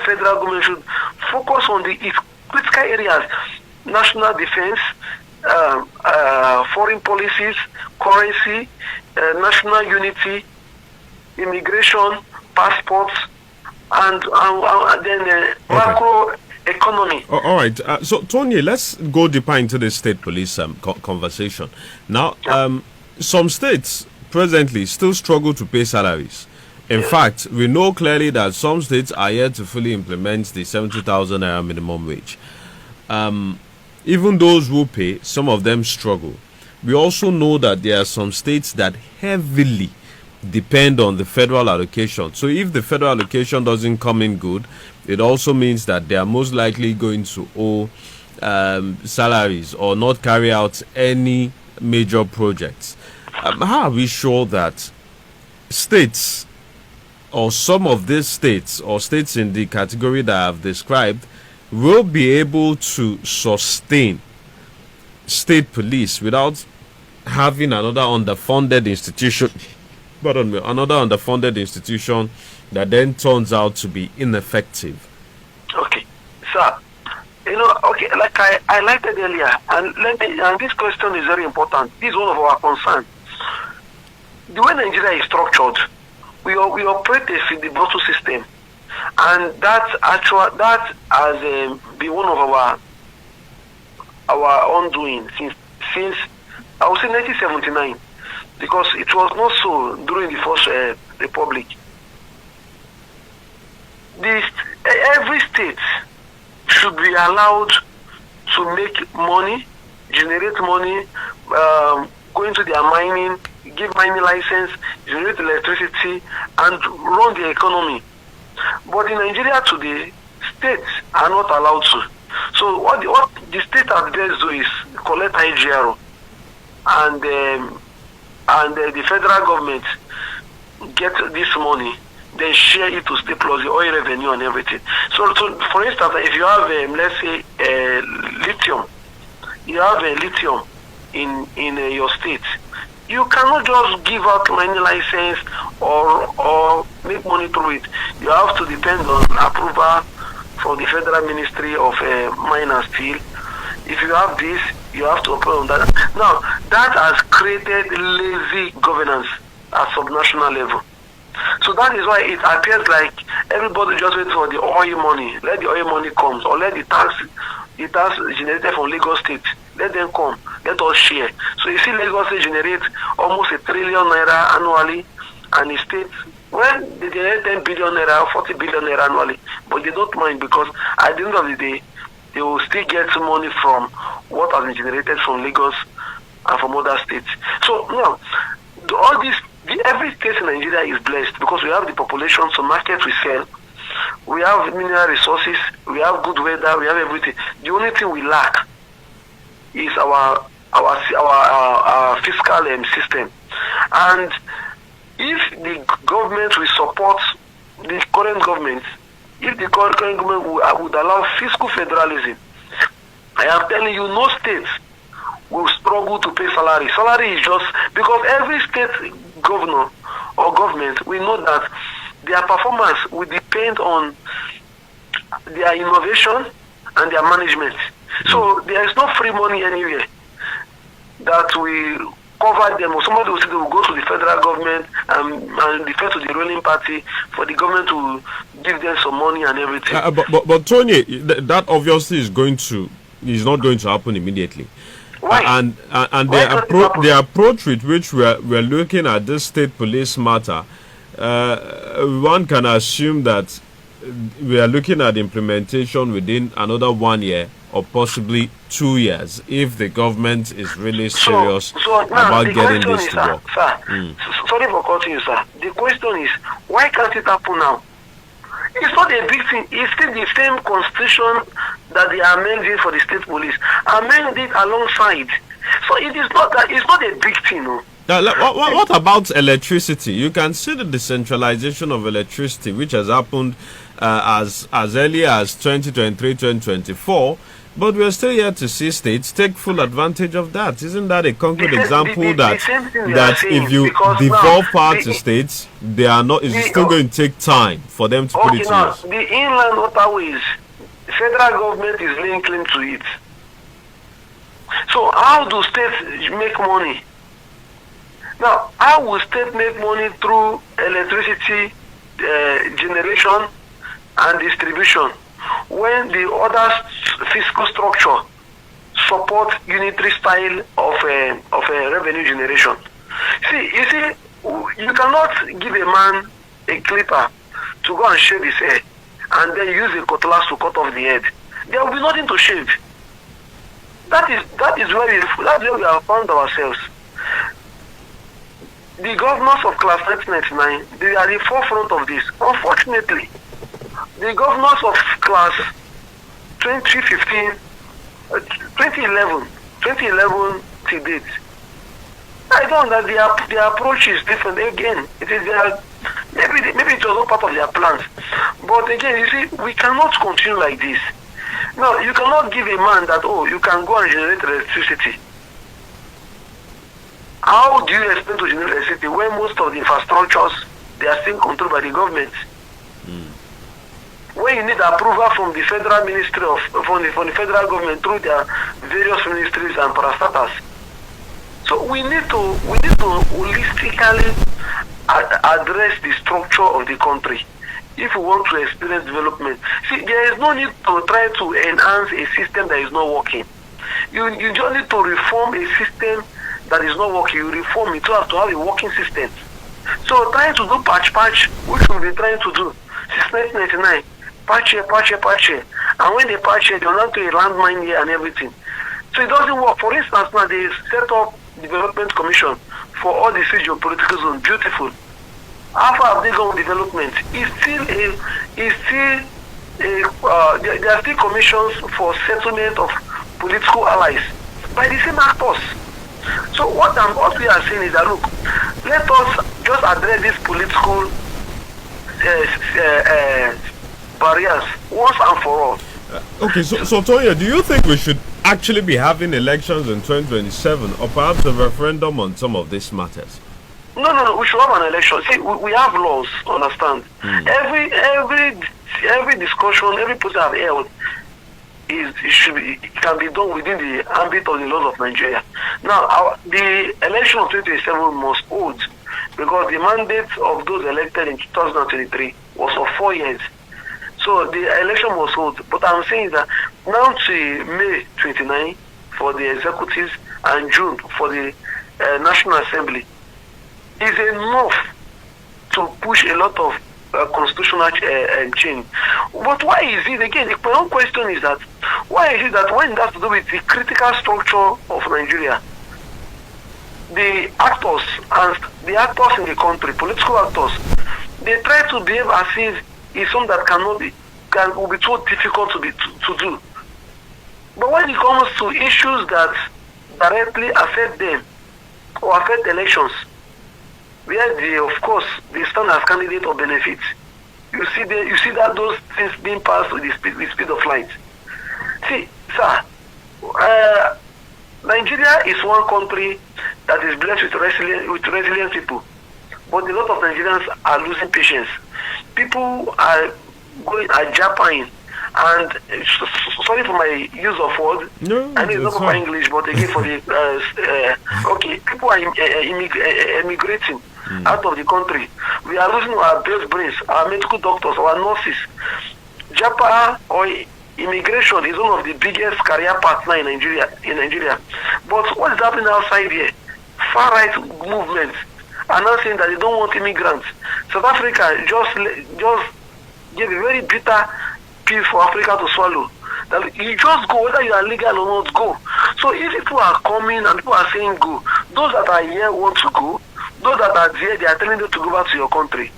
federal government should focus on its critical areas: national defense, foreign policies, currency, national unity, immigration, passports, and then economy. All right. So, Tonye, let's go deeper into the state police conversation. Now, some states presently still struggle to pay salaries. In fact, we know clearly that some states are yet to fully implement the 70,000 naira minimum wage. Even those who pay, some of them struggle. We also know that there are some states that heavily depend on the federal allocation. So if the federal allocation doesn't come in good, it also means that they are most likely going to owe salaries or not carry out any major projects. How are we sure that states, or some of these states, or states in the category that I've described, will be able to sustain state police without having another underfunded institution, that then turns out to be ineffective? Okay, sir. Okay, like I liked it earlier, and this question is very important. This is one of our concerns. The way Nigeria is structured, we operate a filibuster system, and that has been one of our undoing since I would say 1979, because it was not so during the First Republic. Every state should be allowed to make money, generate money, go into their mining, give mining license, generate electricity, and run the economy. But in Nigeria today, states are not allowed to. So what the state has best do is collect IGR, and the federal government get this money, then share it to state plus the oil revenue and everything. So for instance, if you have let's say lithium, you have lithium in your state, you cannot just give out mining license or make money through it. You have to depend on approval from the Federal Ministry of Mine and Steel. If you have this, you have to operate on that. Now, that has created lazy governance at subnational level. So that is why it appears like everybody just waits for the oil money. Let the oil money come, or let the tax generated from Lagos State, let them come, let us share. So you see Lagos State generate almost 1 trillion naira annually, and the state, well, they generate 10 billion naira, 40 billion naira annually, but they don't mind, because at the end of the day, they will still get money from what has been generated from Lagos and from other states. So now, all this, every state in Nigeria is blessed because we have the population, so market we sell, we have mineral resources, we have good weather, we have everything. The only thing we lack is our fiscal system. And if the government will support the current government, if the current government would allow fiscal federalism, I am telling you, no states will struggle to pay salary. Salary is just because every state governor or government, we know that their performance will depend on their innovation and their management. So there is no free money anywhere that will cover them, or somebody will say they will go to the federal government and defer to the ruling party for the government to give them some money and everything. But Tonye, that obviously is not going to happen immediately. Why? And the approach with which we're looking at this state police matter, one can assume that we are looking at implementation within another 1 year or possibly 2 years if the government is really serious about getting this to work. Sorry for cutting you, sir. The question is, why can't it happen now? It's not a big thing. It's still the same constitution that they are amending for the state police. Amend it alongside. So it is not that. It's not a big thing, no. What about electricity? You can see the decentralization of electricity, which has happened as early as 2023, 2024, but we're still yet to see states take full advantage of that. Isn't that a concrete example that if you devolve power to states, they are not? It's still going to take time for them to put it to use. The inland waterways, the federal government is laying claim to it. So how do states make money? Now, how will states make money through electricity generation and distribution? when the other fiscal structure support unitary style of revenue generation. You see, you cannot give a man a clipper to go and shave his hair and then use a cutlass to cut off the head. There will be nothing to shave. That is where we have found ourselves. The governors of class 1999, they are the forefront of this. Unfortunately, the governors of class 2011 to date, I don't know that their approach is different. Again, it is maybe it was not part of their plans. But again, you see, we cannot continue like this. Now, you cannot give a man that, you can go and generate electricity. How do you expect to generate electricity when most of the infrastructures, they are still controlled by the government? When you need approval from the federal ministry from the federal government through their various ministries and parastatals. So we need to holistically address the structure of the country if we want to experience development. See, there is no need to try to enhance a system that is not working. You just need to reform a system that is not working. You reform it to have a working system. So trying to do patch, which we've been trying to do since 1999, patch here. And when they patch here, they will not do a landmine here and everything. So it doesn't work. For instance, now they set up development commission for all the geopolitical zones. Beautiful. How far have they gone with development? There are still commissions for settlement of political allies by the same actors. So what we are saying is that, look, let us just address these political barriers once and for all. Okay, so Tonye, do you think we should actually be having elections in 2027 or perhaps a referendum on some of these matters? No, we should have an election. See, we have laws, understand? Every discussion, every process I've held, it can be done within the ambit of the laws of Nigeria. Now, the election of 2027 must hold because the mandate of those elected in 2023 was for 4 years. So the election was hold. But I'm saying that now to May 29 for the executives and June for the National Assembly is enough to push a lot of constitutional change. But why is it, again, my own question is that, why is it that when it has to do with the critical structure of Nigeria, the actors in the country, political actors, they try to behave as if it's something that will be too difficult to do. But when it comes to issues that directly affect them or affect elections, where of course they stand as candidate or benefit, you see that those things being passed with the speed of light. See, sir, Nigeria is one country that is blessed with resilient people, but a lot of Nigerians are losing patience. People are Japan, and sorry for my use of word. No, I mean, it's not for English, but again for the people are emigrating out of the country. We are losing our best brains, our medical doctors, our nurses. Japan or immigration is one of the biggest career paths now in Nigeria. But what is happening outside here? Far right movements are now saying that they don't want immigrants. South Africa just gave a very bitter pill for Africa to swallow. That you just go, whether you are legal or not, go. So if people are coming and people are saying go, those that are here want to go, those that are there, they are telling you to go back to your country.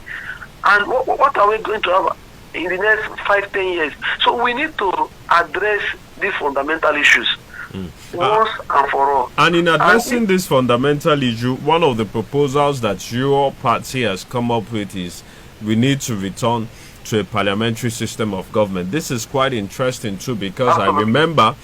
And what are we going to have in the next 5-10 years? So we need to address these fundamental issues once and for all. And in addressing this fundamental issue, one of the proposals that your party has come up with is we need to return to a parliamentary system of government. This is quite interesting too, because I remember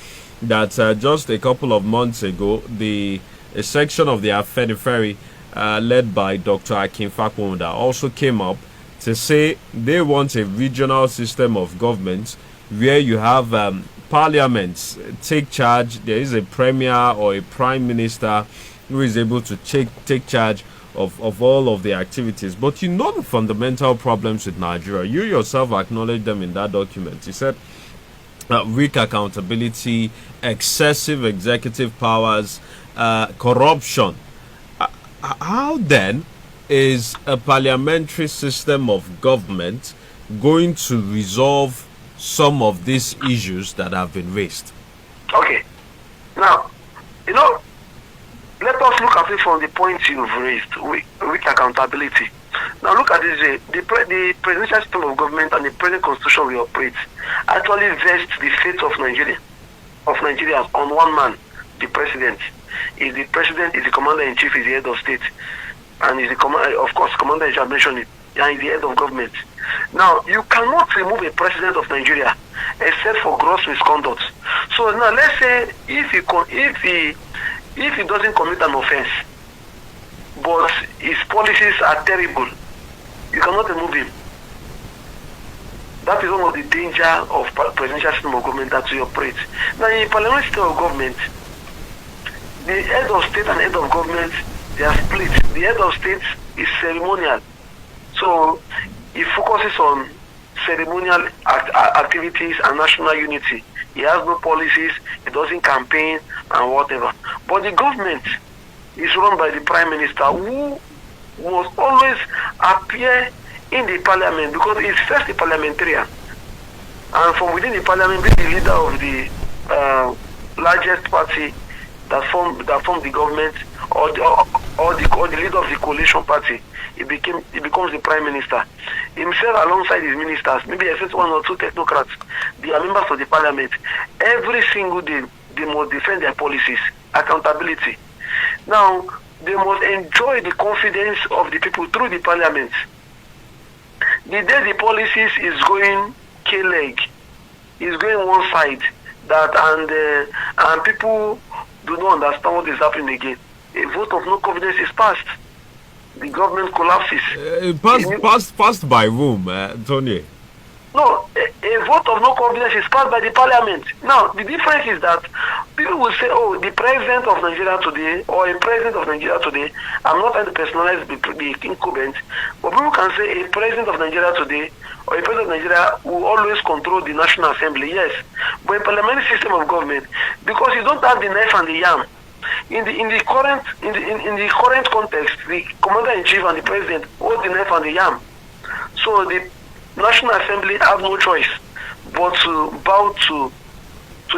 that just a couple of months ago, a section of the Afenifere led by Dr. Akin Fakwonda also came up to say they want a regional system of government where you have parliaments take charge. There is a premier or a prime minister who is able to take charge of all of the activities. But you know the fundamental problems with Nigeria. You yourself acknowledged them in that document. You said weak accountability, excessive executive powers, corruption. How then is a parliamentary system of government going to resolve some of these issues that have been raised? Okay. Now, let us look at it from the point you've raised, with accountability. Now look at this. The presidential system of government and the present constitution we operate actually vest the fate of Nigeria on one man, the president. If the president is the commander-in-chief, is the head of state, and is the commander-in-chief, mentioned it, and is the head of government. Now, you cannot remove a president of Nigeria except for gross misconduct. So now, let's say if he doesn't commit an offense, but his policies are terrible, you cannot remove him. That is one of the danger of presidential system of government that we operate. Now, in parliamentary system of government, the head of state and head of government, they are split. The head of state is ceremonial, so he focuses on ceremonial activities and national unity. He has no policies, he doesn't campaign and whatever. But the government is run by the prime minister, who must always appear in the parliament because he's first a parliamentarian, and from within the parliament being the leader of the largest party that form the government, or the leader of the coalition party. He becomes the prime minister himself, alongside his ministers, maybe except one or two technocrats. They are members of the parliament. Every single day they must defend their policies, accountability. Now they must enjoy the confidence of the people through the parliament. The day the policies is going K-leg, is going one side, and people do not understand what is happening again, a vote of no confidence is passed. The government collapses. Passed by whom, Tonye? No, a vote of no confidence is passed by the parliament. Now, the difference is that people will say, oh, the president of Nigeria today, or a president of Nigeria today, I'm not trying to personalize the incumbent, but people can say a president of Nigeria today, or a president of Nigeria will always control the National Assembly, yes. But in parliamentary system of government, because you don't have the knife and the yam, in the current context, the commander-in-chief and the president hold the knife and the yam. So the National Assembly have no choice but to bow to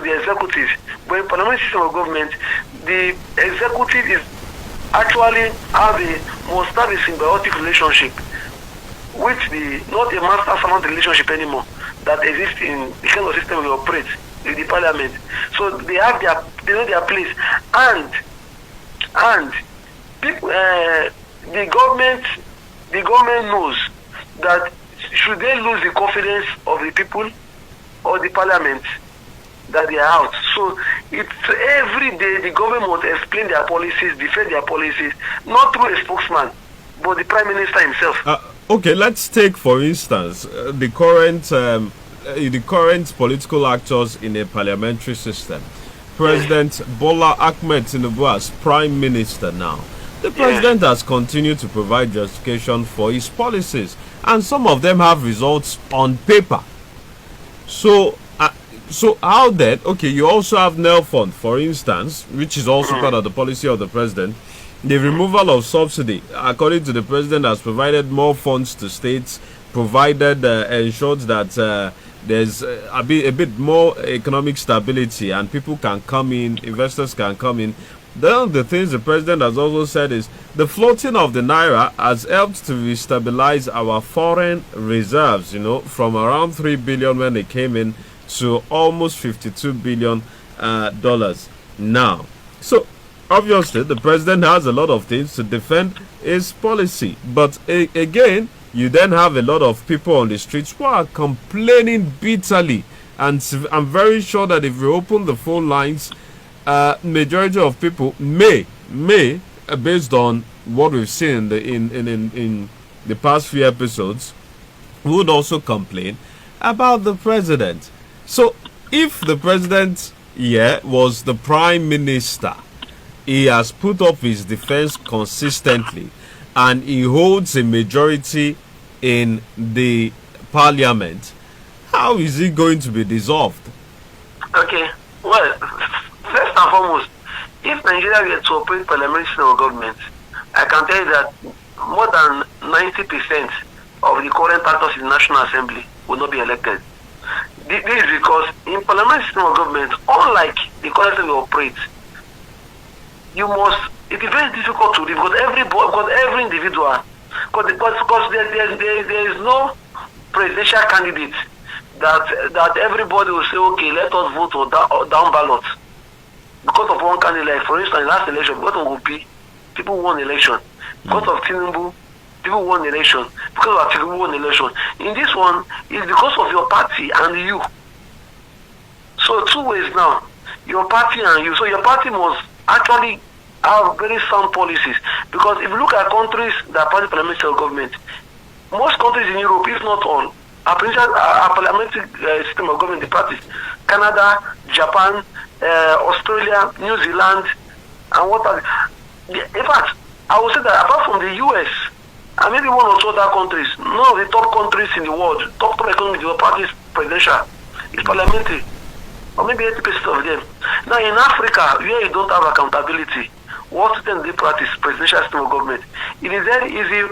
the executive. But in parliamentary system of government, the executive is actually must have a symbiotic relationship with not a master-servant relationship anymore that exists in the kind of system we operate with the parliament. So they know their place, and people, the government knows that should they lose the confidence of the people or the parliament, that they are out. So it's every day the government must explain their policies, defend their policies, not through a spokesman, but the prime minister himself. Okay, let's take for instance the current political actors in a parliamentary system. President Bola Ahmed Tinubu as prime minister now. The president has continued to provide justification for his policies, and some of them have results on paper. So how then? Okay, you also have Nel Fund, for instance, which is also part of the policy of the president. The removal of subsidy, according to the president, has provided more funds to states, ensured that there's a bit more economic stability, and people can come in, investors can come in. Then the things the president has also said is the floating of the naira has helped to restabilize our foreign reserves, from around 3 billion when it came in to almost $52 billion now. So obviously the president has a lot of things to defend his policy, but again, you then have a lot of people on the streets who are complaining bitterly, and I'm very sure that if we open the phone lines, majority of people may, based on what we've seen in the past few episodes, would also complain about the president. So if the president was the prime minister, he has put up his defense consistently, and he holds a majority in the parliament, how is he going to be dissolved? Okay. Well, first and foremost, if Nigeria gets to operate parliamentary system of government, I can tell you that more than 90% of the current actors in the National Assembly will not be elected. This is because in parliamentary system of government, unlike the current way we operate, it is very difficult to live because every individual, because there is no presidential candidate that everybody will say, okay, let us vote or down ballot. Because of one candidate, like for instance, in last election, because of Obi, people won election. Because of Tinubu, people won election. Because of Tinubu won election. In this one, it's because of your party and you. So two ways now, your party and you. So your party must actually have very sound policies. Because if you look at countries that pass parliamentary government, most countries in Europe, if not all, are parliamentary system of government they practice. Canada, Japan, Australia, New Zealand, and what are in fact, I would say that apart from the US and maybe one or two other countries, none of the top countries in the world, top economies will practice presidential. It's parliamentary. Or maybe 80% of them. Now in Africa, where you don't have accountability, what then they practice presidential system of government? It is very easy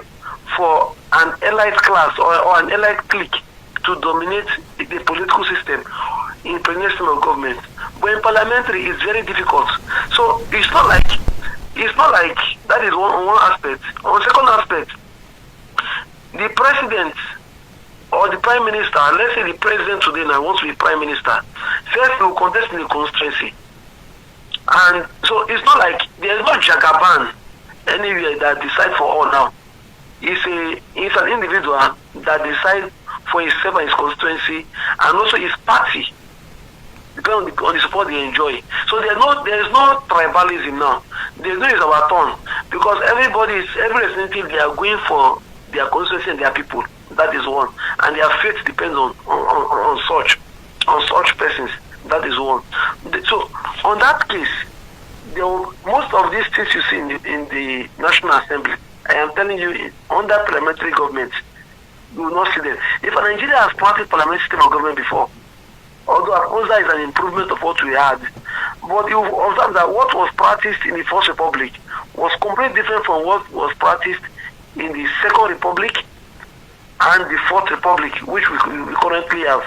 for an elite class or an elite clique to dominate the political system in presidential system of government. But in parliamentary, it's very difficult. So it's not like that is one aspect. On the second aspect, the president or the prime minister, let's say the president today now wants to be prime minister, first he will contest in the constituency. And so it's not like there's no jagaban anywhere that decide for all now. It's an individual that decides for himself and his constituency and also his party, depending on the support they enjoy. So there is no tribalism now. There's no is our turn because every representative they are going for their constituency and their people. That is one, and their faith depends on such persons. That is one. So on that case, most of these things you see in the National Assembly, I am telling you, under parliamentary government, you will not see them. If Nigeria has practiced parliamentary system of government before, although of course that is an improvement of what we had, but you observe that what was practiced in the First Republic was completely different from what was practiced in the Second Republic and the Fourth Republic, which we currently have.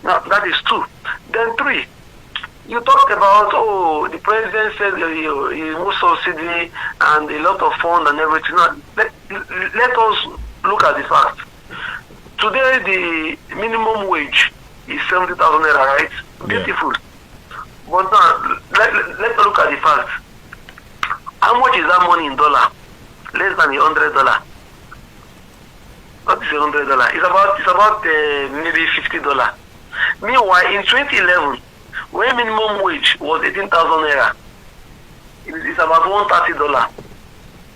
Now that is two. Then three, you talked about the president said he moved CDA and a lot of fund and everything. Now, let us look at the facts. Today the minimum wage is 70,000 naira, right? Beautiful. But now let's look at the facts. How much is that money in dollar? Less than $100. What is $100? It's about maybe $50. Meanwhile, in 2011, when minimum wage was 18,000 naira, it's about $130.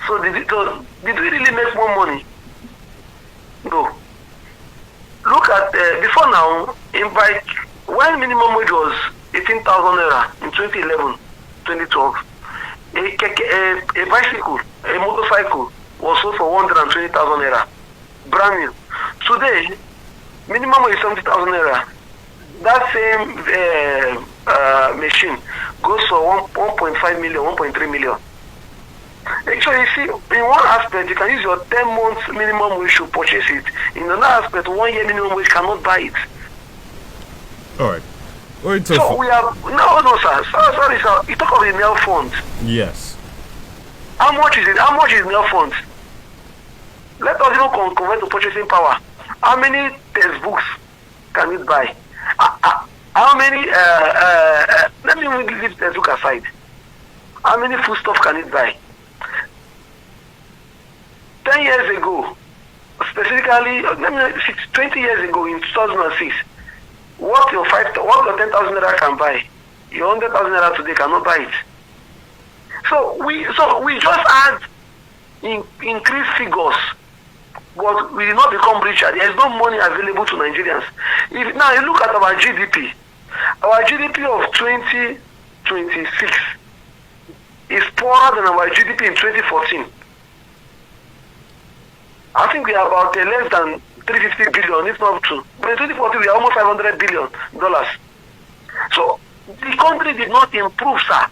So did we really make more money? No. Look at before now, when minimum wage was 18,000 naira in 2011, 2012, a bicycle, a motorcycle was sold for 120,000 naira, brand new. Today, minimum wage is 70,000 naira. That same machine goes for 1.5 million, 1.3 million. So you see, in one aspect, you can use your 10 months minimum wage to purchase it. In another aspect, 1 year minimum wage cannot buy it. All right. So we have no, sir. Sorry, sir. You talk of the nail funds. Yes. How much is it? How much is nail funds? Let us even convert to purchasing power. How many textbooks can it buy? How many? Let me leave textbook aside. How many foodstuff can it buy? 10 years ago, specifically, 20 years ago in 2006, what your 10,000 naira can buy, your 100,000 naira today cannot buy it. So we just add increased figures, but we did not become richer. There is no money available to Nigerians. Now you look at our GDP of 2026 is poorer than our GDP in 2014. I think we are about less than 350 billion, if not two. But in 2014, we are almost $500 billion. So the country did not improve, sir.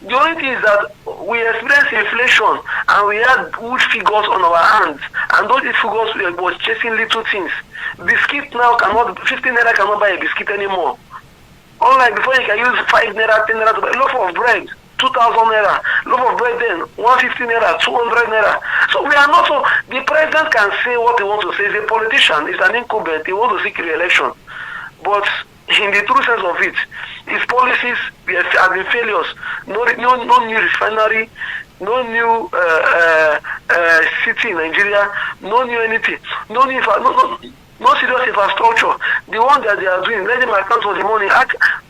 The only thing is that we experienced inflation and we had good figures on our hands, and those figures were chasing little things. Biscuit now cannot, 15 naira cannot buy a biscuit anymore. Unlike before, you can use 5 naira, 10 naira to buy a loaf of bread, 2,000 naira. Loaf of bread then, 150 naira, 200 naira. So we are not so, the president can say what he wants to say. He's a politician, he's an incumbent, he wants to seek re-election. But in the true sense of it, his policies have been failures. No new refinery, no new city in Nigeria, no new anything, no serious infrastructure. The one that they are doing, let them account for the money.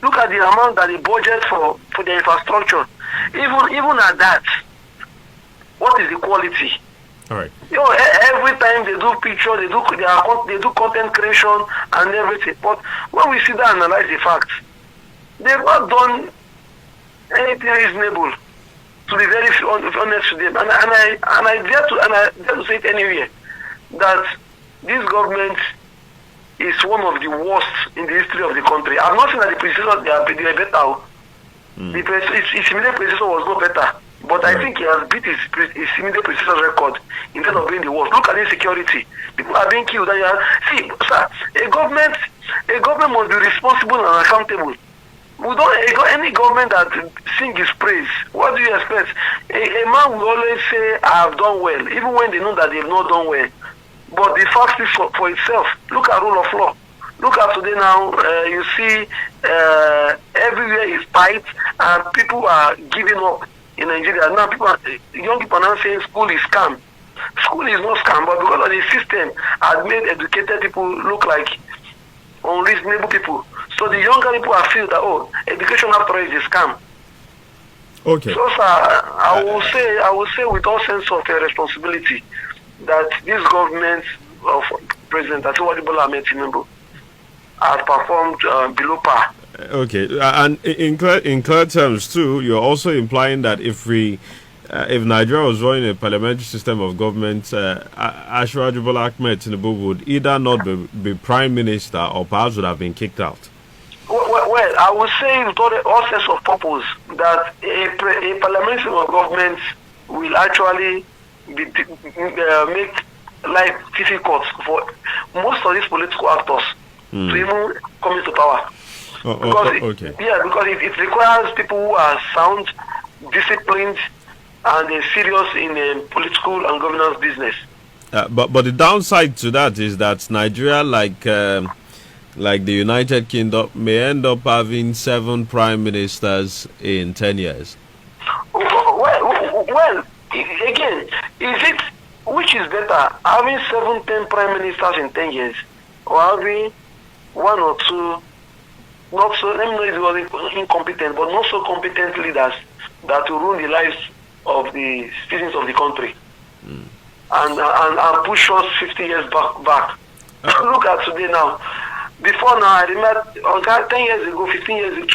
Look at the amount that they budget for the infrastructure. Even at that, what is the quality? All right. Every time they do picture, they do content creation and everything. But when we sit down and analyze the facts, they've not done anything reasonable. To be very honest with them, and I dare to say it anywhere, that this government is one of the worst in the history of the country. I'm not saying that the predecessors they are better. His immediate predecessor was not better. But I think he has beat his immediate predecessor's record in terms of being the worst. Look at insecurity. People are being killed. See, sir, a government must be responsible and accountable. We don't any government that sing his praise. What do you expect? A man will always say, "I have done well," even when they know that they have not done well. But the fact is for itself. Look at rule of law. Look at today now. You see, everywhere is tight, and people are giving up. In Nigeria now, young people are now saying school is scam. School is not scam, but because of the system has made educated people look like unreasonable people. So the younger people are feel that education after all is a scam. Okay. So sir, I will say with all sense of responsibility that this government of President Tinubu has performed below par. Okay, and in clear terms too, you're also implying that if Nigeria was running a parliamentary system of government, Ashwaju Bola Ahmed Tinubu would either not be prime minister or perhaps would have been kicked out. Well, I would say with all sense of purpose that a parliamentary system of government will actually make life difficult for most of these political actors to even come into power. Because it requires people who are sound, disciplined, and serious in political and governance business. But the downside to that is that Nigeria, like the United Kingdom, may end up having 7 prime ministers in 10 years. Well, again, which is better, having 7-10 prime ministers in 10 years, or having 1 or 2? Not so, let me know if it was incompetent, but not so competent leaders that will ruin the lives of the citizens of the country and push us 50 years back. Look at today now. Before now, I remember 10 years ago, 15 years ago,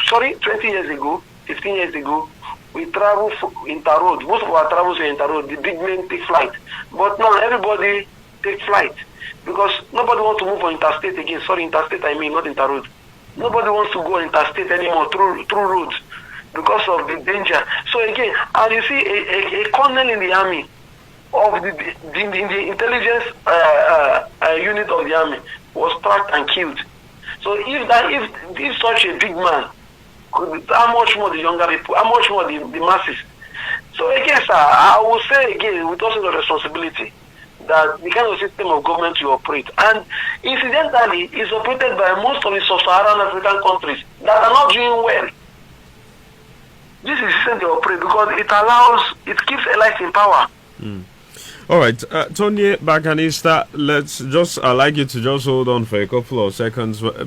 20 years ago, 15 years ago, we travel interroad. Most of our travels were interroad. The big men take flight. But now everybody take flight because nobody wants to move on interstate again. Sorry, interstate I mean, not interroad. Nobody wants to go interstate anymore through roads because of the danger. So again, and you see a colonel in the army of the intelligence unit of the army was tracked and killed. So if such a big man, how much more the younger people, how much more the masses. So again, sir, I will say again with also the responsibility that the kind of system of government you operate, and incidentally is operated by most of the sub-Saharan African countries that are not doing well. This is the system they operate because it keeps elites in power. All right, Tonye Barcarnista, I'd like you to just hold on for a couple of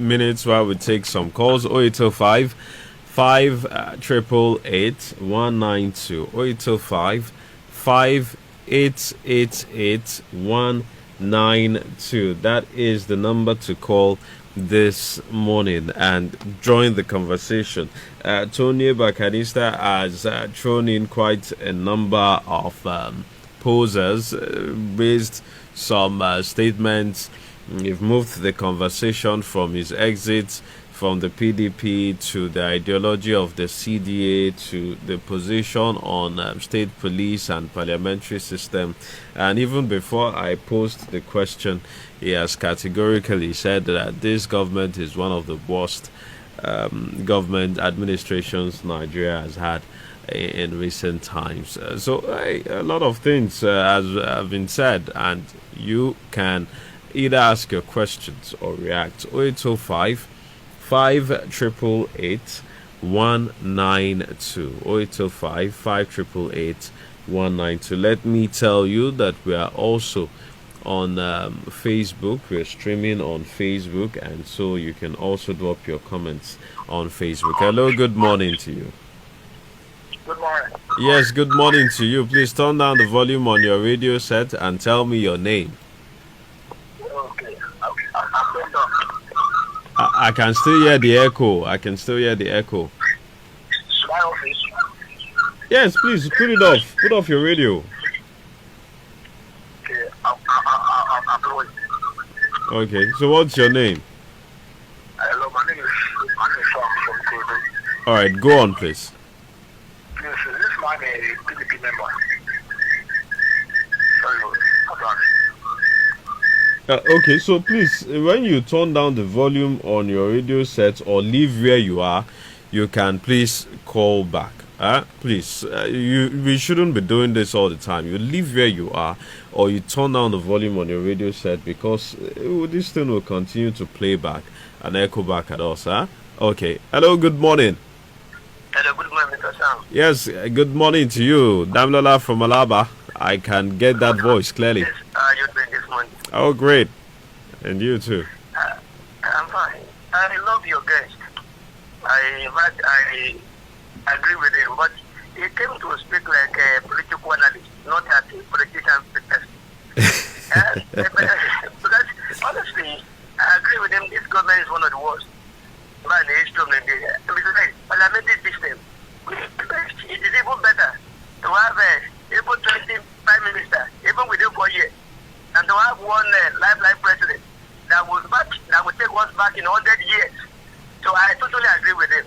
minutes while we take some calls. 0805 588 192 0805 5888 192. That is the number to call this morning and join the conversation. Tonye Barcarnista has thrown in quite a number of posers, raised some statements. You've moved the conversation from his exit from the PDP to the ideology of the CDA to the position on state police and parliamentary system. And even before I posed the question, he has categorically said that this government is one of the worst government administrations Nigeria has had in recent times. A lot of things have been said, and you can either ask your questions or react. 0805 5888 192. 0805 5888 192. Let me tell you that we are also on Facebook. We're streaming on Facebook, and so you can also drop your comments on Facebook. Hello, good morning to you. Good morning. Yes, good morning to you. Please turn down the volume on your radio set and tell me your name. Okay. I can still hear the echo. Should I office? Yes, please put it off. Put off your radio. Okay. I'm going. Okay, so what's your name? Hello, my name is Sam from Kodo. All right, go on, please. Please, this man is a PDP member. Sorry, hold on. Okay, so please, when you turn down the volume on your radio set or leave where you are, you can please call back. Please, we shouldn't be doing this all the time. You leave where you are, or you turn down the volume on your radio set, because this thing will continue to play back and echo back at us. Okay. Hello, good morning. Hello, good morning, Mr. Sam. Yes, good morning to you. Damlola from Alaba. I can get that voice clearly. Yes, you're doing this morning. Oh, great. And you too. I'm fine. I love your guest. I agree with him, but he came to speak like a political analyst, not as a politician person. Because honestly, I agree with him. This government is one of the worst in the history of Nigeria. Besides, parliamentary system, it is even better to have even 20 prime minister, even within 4 years, and to have one lifeline president that will take us back in 100 years. So I totally agree with him.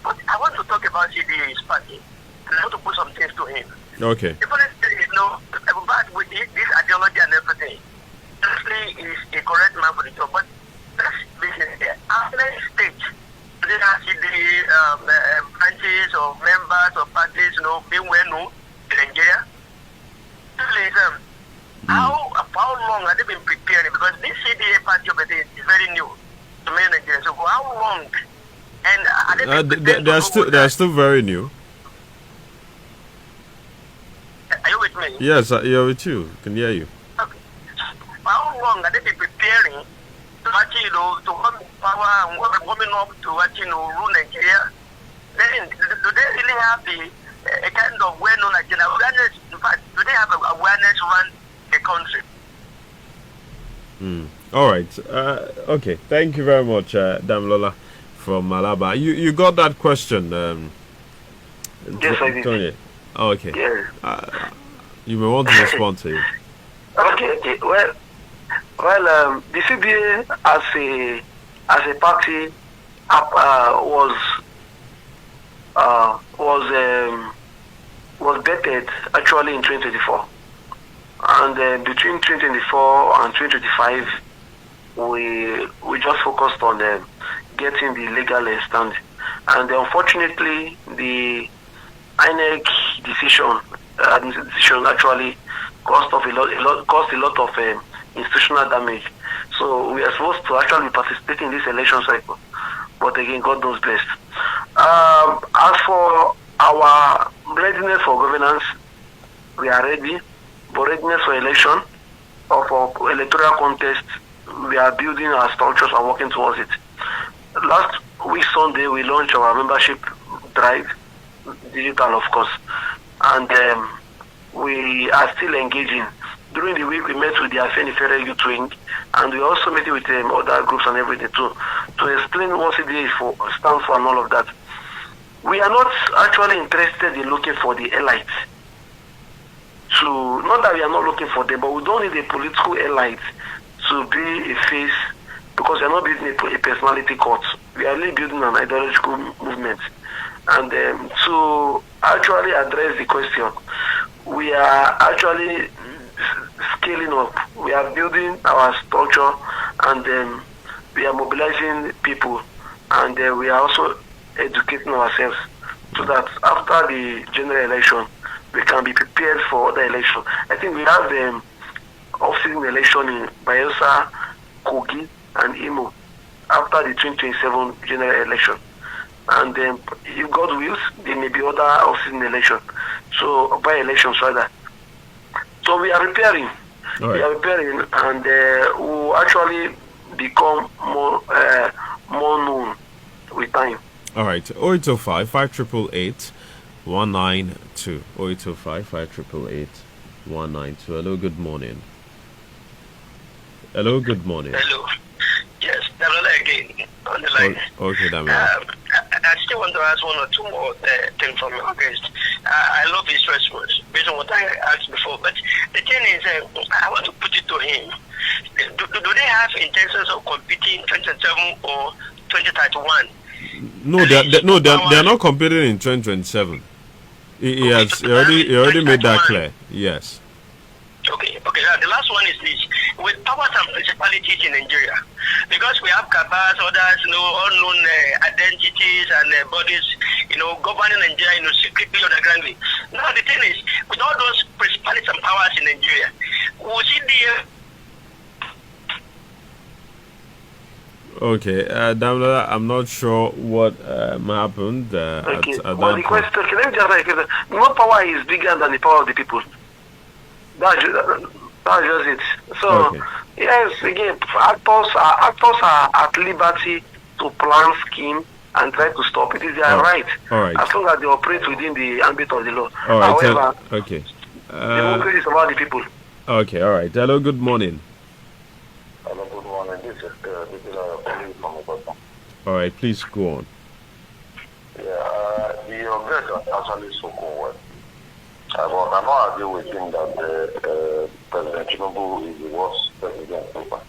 But I want to talk about CDA's party, and I want to put some things to him. Okay. The police is bad with this ideology and everything. Honestly, is a correct man for the job, but that's business here. After stage, there are CDA branches or members or parties, being well known in Nigeria. How long have they been preparing? Because this CDA party of it is very new to many Nigerians. So for how long? And they are still very new. Are you with me? Yes, you're with you. Can hear you. Okay. For how long have they been preparing to actually, to come in power and warming up to actually, rule Nigeria? Then, do they really have a kind of well-known agenda? Awareness, in fact, do they have awareness around the country? All right. Okay. Thank you very much, Damlola from Malaba. You got that question, Yes, I did. Tonye? Oh, okay. Yes. You may want to respond to it. Okay. Well, the CDA as a party was vetted actually in 2024, and between 2024 and 2025, we just focused on getting the legal stand, and unfortunately, the INEC decision actually caused a lot of institutional damage. So we are supposed to actually participate in this election cycle, but again, God knows best. As for our readiness for governance, we are ready, but readiness for election or for electoral contest, we are building our structures and working towards it. Last week Sunday, we launched our membership drive, digital of course, and we are still engaging. During the week, we met with the Afenifere Youth Wing, and we also met with other groups and everything to explain what CDA stands for and all of that. We are not actually interested in looking for the elites. Not that we are not looking for them, but we don't need a political elite to be a face because we are not building a personality cult. We are really building an ideological movement. And to actually address the question, we are actually scaling up. We are building our structure, and we are mobilizing people, and we are also educating ourselves so that after the general election, we can be prepared for other election. I think we have the off-season election in Bayelsa, Kogi, and Imo after the 2027 general election. And if God wills, there may be other off-season election. So by elections rather. So we are preparing. All right. We are preparing, and we will actually become more known with time. All right. 0805 5888 192. 0805 5888 192. Hello, good morning. Hello, good morning. Hello. Yes, Damola again on the line. Okay, Damola. I still want to ask one or two more things from your guest. I love his response based on what I asked before. But the thing is, I want to put it to him. Do they have intentions of competing 2027 or 2031? No, they are not competing in 2027. He already made that clear. Yes. Okay. Now the last one is this: with powers and principalities in Nigeria, because we have cabals, others, unknown identities and bodies, governing Nigeria, secretly undergroundly. Now the thing is, with all those principalities and powers in Nigeria, will CDA? Okay, Damola, I'm not sure what happened Okay. at Well, that the point. question, let me just like no power is bigger than the power of the people. That's just it. So Okay. yes, again, actors are at liberty to plan scheme and try to stop it. It is their right, all right. as long as they operate within the ambit of the law. All right. However, Okay. democracy is about the people. Okay. All right. Hello. Good morning. Hello, good morning. This is Tonye from Ibadan. All right. Please go on. Yeah, your guest has actually spoken well. But I not agree with him that President Tinubu is the worst president ever.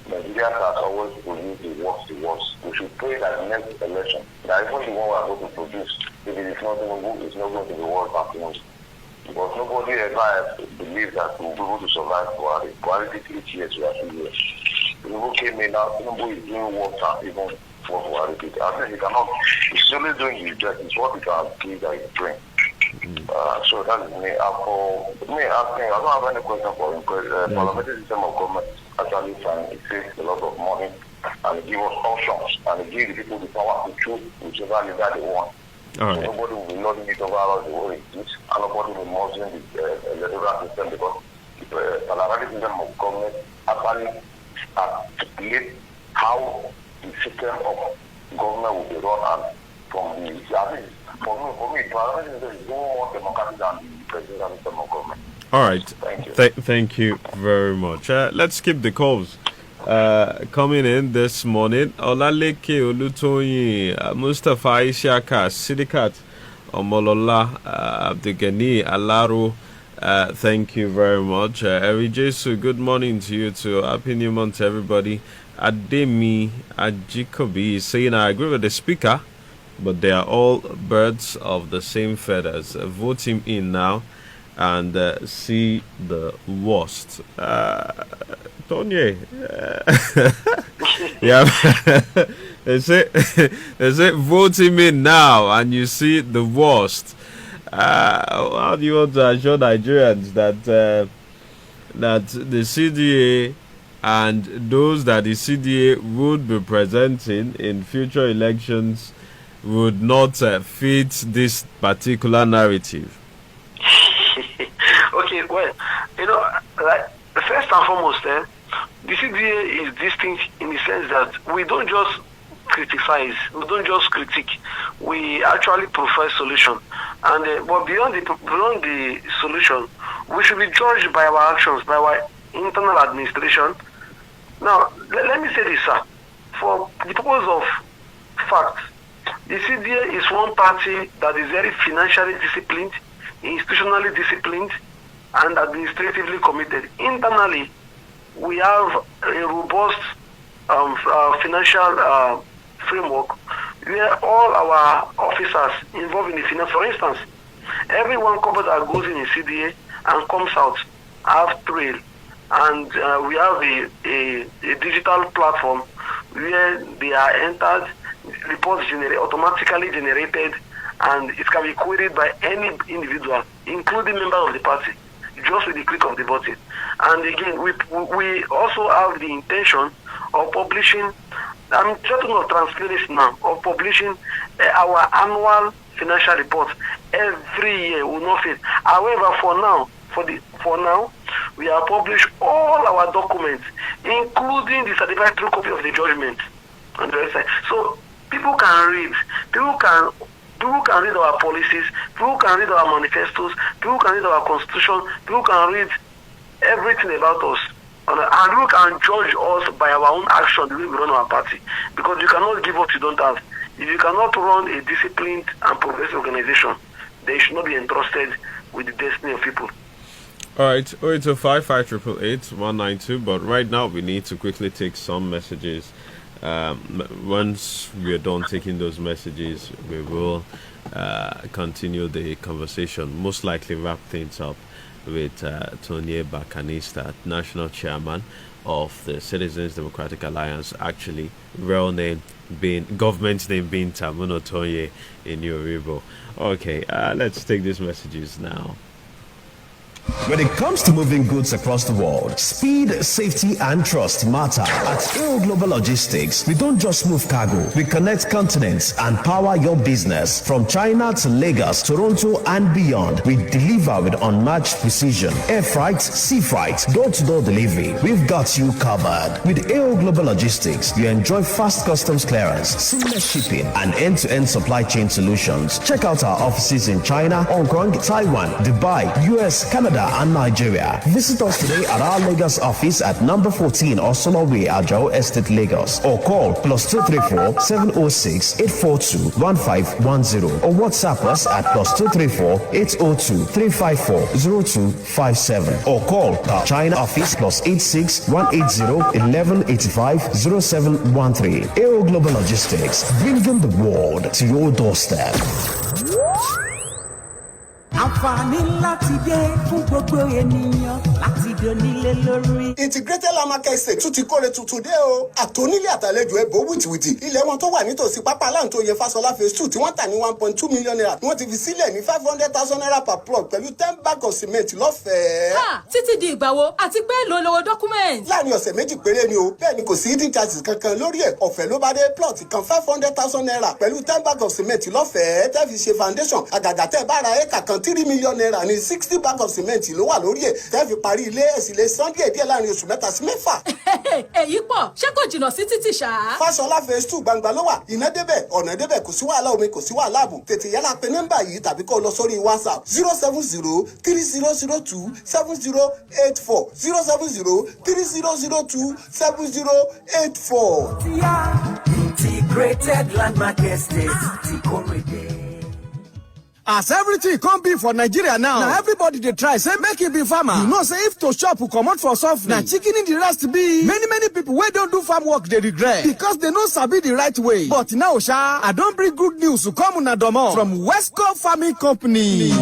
Nigerians has always produced the worst. We should pray that the next election, that even the one we are going to produce, if it is not Tinubu, it's not going to be worse than Tinubu. Because nobody ever believes that we'll be able to survive Buhari. Buhari did 8 years, we are 2 years. Tinubu came in now, Tinubu is doing worse than even what Buhari did. I think he cannot, he's only doing his best. It's what he can see that he's doing. So that is me. I don't have any question for him. Parliamentary system of government actually fine. It saves a lot of money, and it gives us options, and it gives the people the power to choose whichever leader they want. All right. So nobody will be loading it over us the way it is, and nobody will be merging the electoral system, because the parliamentary system of government actually articulate how the system of government will be run, and from the for me, parliamentary system is more democratic than the presidential system of government. All right. Thank you. Thank you very much. Let's keep the calls coming in this morning. Olaleke Olutoyin, Mustafa Ishaka, Sidikat, Omolola, Abdugani, Alaro. Thank you very much. Eri Jesu, good morning to you too. Happy New Month to everybody. Ademi Ajikobi is saying, I agree with the speaker, but they are all birds of the same feathers. Vote him in now and see the worst. Tonye, yeah, they say vote him in now and you see the worst. How do you want to assure Nigerians that that the CDA and those that the CDA would be presenting in future elections would not fit this particular narrative? Okay, well, like first and foremost, the CDA is distinct in the sense that we don't just criticize, we don't just critique, we actually provide solution. And but beyond the solution, we should be judged by our actions, by our internal administration. Now, let me say this, sir. For the purpose of fact, the CDA is one party that is very financially disciplined, institutionally disciplined, and administratively committed. Internally, we have a robust financial framework where all our officers involved in the finance, for instance, everyone covered that goes in CDA and comes out have trail, and we have a digital platform where they are entered, reports automatically generated, and it can be queried by any individual, including members of the party, just with the click of the button. And again, we also have the intention of publishing, I'm talking of transparency now, of publishing our annual financial reports every year. Will not fail. However, for now, we have published all our documents, including the certified true copy of the judgment on the website. So people can read. People can read our policies. People can read our manifestos. People can read our constitution. People can read everything about us. And people can judge us by our own action, the way we run our party. Because you cannot give what you don't have. If you cannot run a disciplined and progressive organization, they should not be entrusted with the destiny of people. All right, 08055888192. But right now, we need to quickly take some messages. Once we are done taking those messages, we will continue the conversation. Most likely wrap things up with Tonye Barcarnista, national chairman of the Citizens Democratic Alliance, actually real name being, government name being Tamuno Tonye in Yoruba. Okay, let's take these messages now. When it comes to moving goods across the world, speed, safety, and trust matter. At Aero Global Logistics, we don't just move cargo. We connect continents and power your business. From China to Lagos, Toronto, and beyond, we deliver with unmatched precision. Air freight, sea freight, door-to-door delivery. We've got you covered. With Aero Global Logistics, you enjoy fast customs clearance, seamless shipping, and end-to-end supply chain solutions. Check out our offices in China, Hong Kong, Taiwan, Dubai, US, Canada, and Nigeria. Visit us today at our Lagos office at number 14 Osolowe, Ajao Estate, Lagos, or call +234 706 842 1510 or WhatsApp us at +234 802 354 0257 or call our China office +86 180 1185 0713. Aero Global Logistics, bringing the world to your doorstep. àǹfààní láti dé fún gbogbo ènìyàn láti donílé lórí. integrated land market state tún ti kóre tuntun dé o. àtònílé àtàlejò ẹ̀bọ̀ wìtìwìtì ilẹ̀ wọn tó wà nítòsí pápá aláǹtóye Fáṣọlá phase 2 tí wọ́n tà ní 1.2 million naira wọ́n ti fi sílẹ̀ ní 500,000 naira per plot pẹ̀lú 10 bags of cement lọ́fẹ̀ẹ́. títí di ìgbà wo àti pé èlò lówó document. láàrin ọ̀sẹ̀ méjì péré ni o bẹ́ẹ̀ ni kò sí hidden charges kankan lórí ẹ̀ ọ̀fẹ́ ló bá dé plot kan 500,000 naira pẹ̀lú 10 bags of cement lọ́fẹ̀ẹ́ tẹ́ fi ṣe foundation àgàgà tẹ́ bá ra éka kan 3 million naira ní 60 bags of cement ló wà lórí ẹ̀ tẹ́ fi parí ilé ẹ̀sìn lè san díẹ̀ láàrin oṣù 3 sí 4. èyí pọ̀ ṣé kò jìnnà sí títì ṣá. Fáṣọlá phase 2 gbangba ló wà iná débẹ̀ ọ̀nà débẹ̀ kò sí wàhálà omi kò sí wàhálà ààbò tètè yálà pé nọ́mbà yìí tàbí kó lọ sórí WhatsApp 070 3002 7084 070 3002 7084. Integrated land market state ti kórede. As everything come be for Nigeria now everybody dey try say make e be farmer. You know say if to chop comot for suffering na chicken in the rest be. Many people wey don do farm work dey regret because they no sabi the right way. But now sha I don bring good news to come una domo from Westco Farming Company.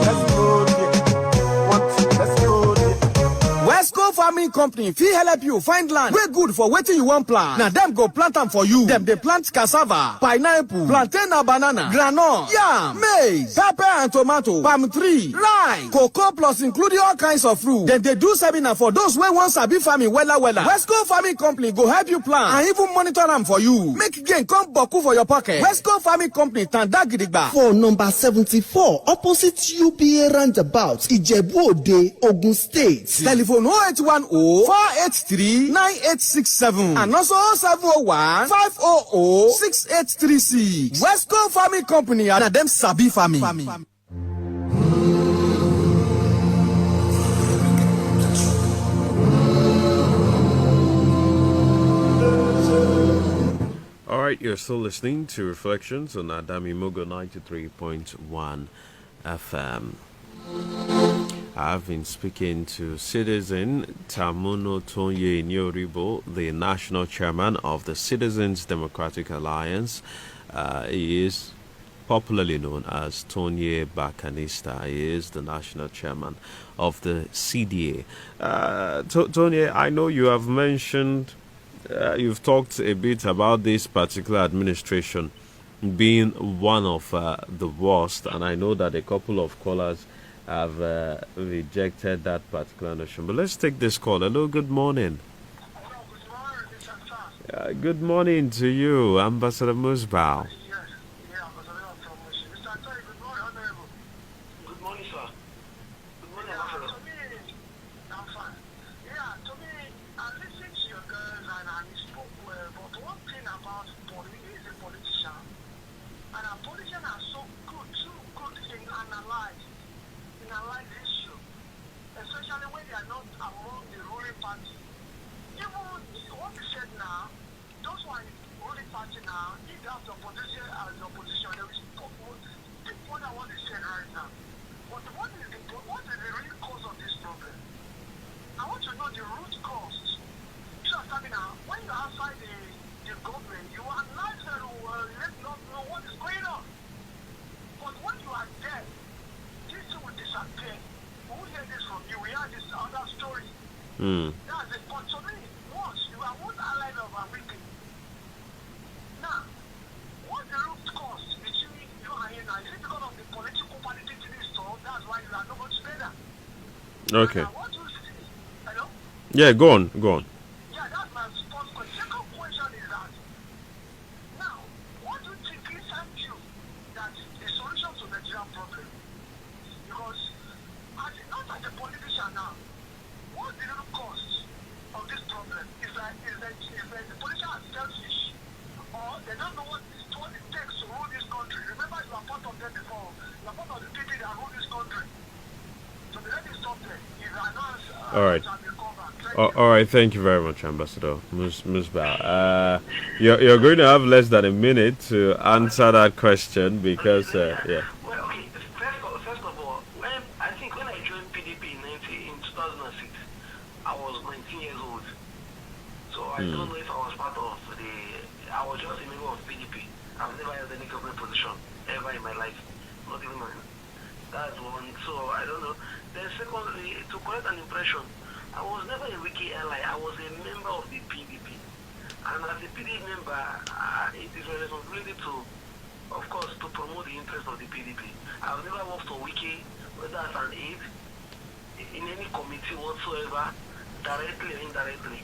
Westco Farming Company fit help you find land wey good for wetin you wan plant. Na dem go plant am for you. Dem dey plant cassava, pineapple, plantain and banana, groundnut, yam, maize, pepper and tomato, palm tree, rice, cocoa plus including all kinds of fruit. Dem dey do seminar for those wey wan sabi farming wella. Westco Farming Company go help you plant and even monitor am for you. Make gain come boku for your pocket. Westco Farming Company tanda gidigba for number 74 opposite UBA roundabout, Ijebu-Ode, Ogun State. Telephone 0810-483-9867 and also 701-500-6836. Westco Farming Company and them sabi farming. All right, you're still listening to Reflections on Adami Mogo 93.1 FM. I've been speaking to citizen Tonye Nyoribo, the national chairman of the Citizens Democratic Alliance. He is popularly known as Tonye Barcarnista. He is the national chairman of the CDA. Tonye, I know you have mentioned, you've talked a bit about this particular administration being one of the worst, and I know that a couple of callers have rejected that particular notion. But let's take this call. Hello, good morning. Good morning to you, Ambassador Musbao. Good morning, sir. Good morning, Ambassador. I'm fine. Yeah, to me, I listened to your girls and I spoke well, but one thing about is a politician, and a politician are so good, too good in analyze issue, especially when they are not among the ruling party. Even what you said now, those who are in the ruling party now, if they have the opposition as the opposition, they will speak more than what they said right now. But what is the real cause of this problem? I want to know the root cause. You understand me now? When you're outside the government, you analyze very well, let not know what is going on. But when you are there, this thing will disappear. We will hear this from you. We hear this other story. That's it. But to me, once you are one ally of a wicked. Now, what's the root cause between you and him now? Is it because of the political politics in this store? That's why you are not much better. Okay. And what you see, hello? Yeah, go on. Yeah, that's my first question. Second question is that, now, what do you think inside you that the solution to the Nigerian problem? Because, not as a politician now, what's the real cost of this problem? Is that the politician are selfish, or they don't know what it takes to rule this country? Remember, you are part of them before. You are part of the people that rule this country. So let me stop there. If I know, All right. All right, thank you very much, Ambassador Musbao. You're going to have less than a minute to answer that question because, yeah. Well, okay, first of all, I think when I joined PDP in 2006, I was 19 years old. So I don't know if I was part of I was just a member of PDP. I've never held any government position ever in my life, not even mine. That's one. So I don't know. Then secondly, to correct an impression, I was never a wiki ally. I was a member of the PDP. And as a PDP member, it is my responsibility to, of course, to promote the interest of the PDP. I've never worked for wiki, whether as an aide, in any committee whatsoever, directly or indirectly.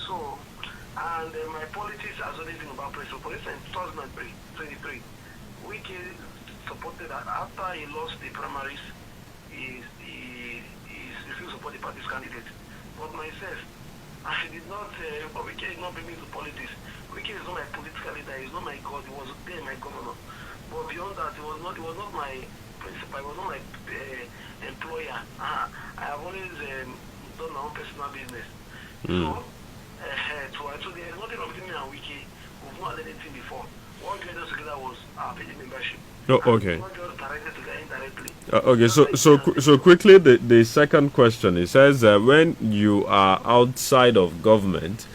So, and my politics has always been about press. So, for instance, in 2023, wiki supported that after he lost the primaries, he refused to support the party's candidate. But myself, I did not, Wike did not bring me to politics. Wike is not my political leader, he is not my God, he was there, my governor. But beyond that, it was not my principal, it was not my employer. I have always done my own personal business. So there is nothing wrong between me and Wike. We've not done anything before. What joined us together was our PD membership. Oh, okay. Okay, so quickly, the second question, it says when you are outside of government,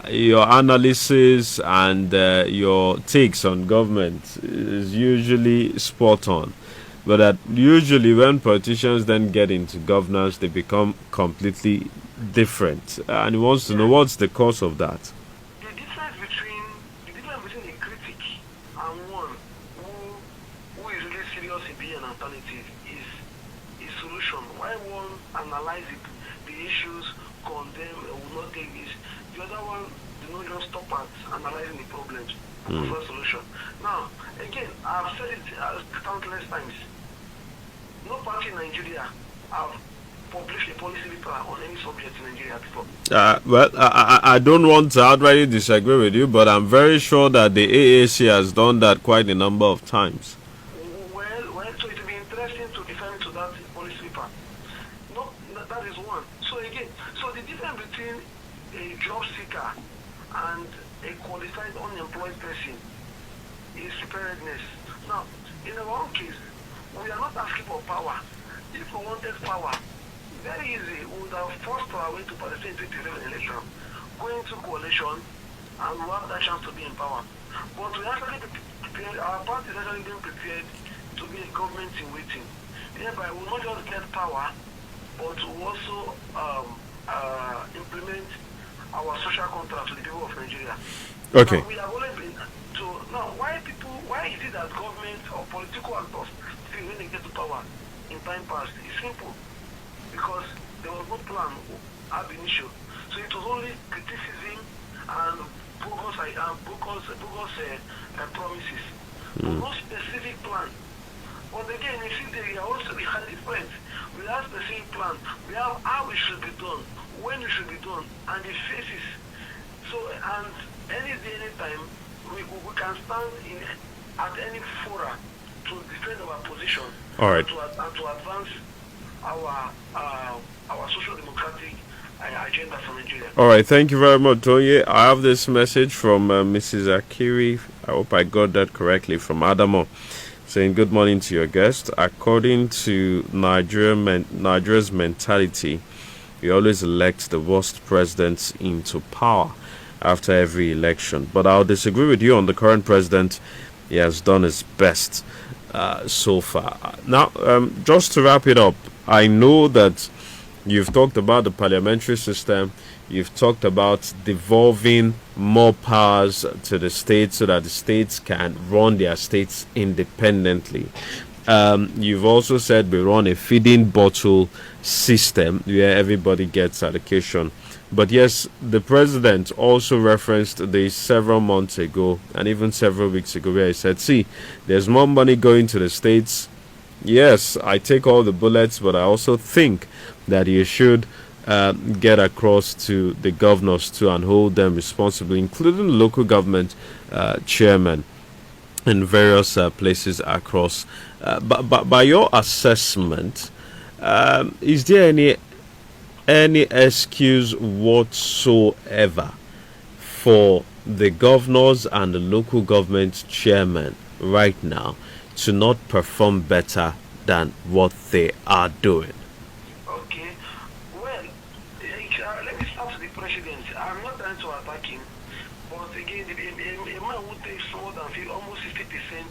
your analysis and your takes on government is usually spot on, but that usually when politicians then get into governance, they become completely different. And he wants to know what's the cause of that. The difference between a critic and one who is really serious in being an alternative is a solution. Why one analyze the issues, condemn, or will not take this, the other one do not just stop at analyzing the problems and offer a solution. Now, again, I've said it countless times. No party in Nigeria have published a policy paper on any subject in Nigeria before. Well, I don't want to outrightly disagree with you, but I'm very sure that the AAC has done that quite a number of times. Well, so it will be interesting to define to that policy paper. No, that is one. So again, so the difference between a job seeker and a qualified unemployed person is preparedness. Now, in our own case, we are not asking for power. if we wanted power, very easy, we would have forced our way to participate in the election, go into coalition, and we have that chance to be in power. But we actually prepared, our party is actually being prepared to be a government in waiting. Thereby, we will not just get power, but we will also implement our social contract to the people of Nigeria. Okay. Now, we have always been now. Why is it that government or political actors feel when they get to power in time past? It's simple, because there was no plan ab initio. So it was only criticism and bogus promises. No specific plan. But again, in CDA, we are different. We have specific plan. We have how it should be done, when it should be done, and the phases. So, and any day, any time, we can stand at any fora to defend our position. All right. And to advance our social democratic agenda for Nigeria. All right, thank you very much, Tonye. I have this message from Mrs. Akiri. I hope I got that correctly, from Adamo, saying good morning to your guest. According to Nigeria's mentality, we always elect the worst presidents into power after every election. But I'll disagree with you on the current president. He has done his best so far. Now, just to wrap it up, I know that you've talked about the parliamentary system. You've talked about devolving more powers to the states so that the states can run their states independently. You've also said we run a feeding bottle system where everybody gets allocation. But yes, the president also referenced this several months ago and even several weeks ago, where he said, see, there's more money going to the states. Yes, I take all the bullets, but I also think that you should get across to the governors too and hold them responsible, including local government chairmen in various places across. But by your assessment, is there any excuse whatsoever for the governors and the local government chairmen right now to not perform better than what they are doing? Okay, well, let me start with the president. I'm not trying to attack him, but again, a man who takes more than almost 60%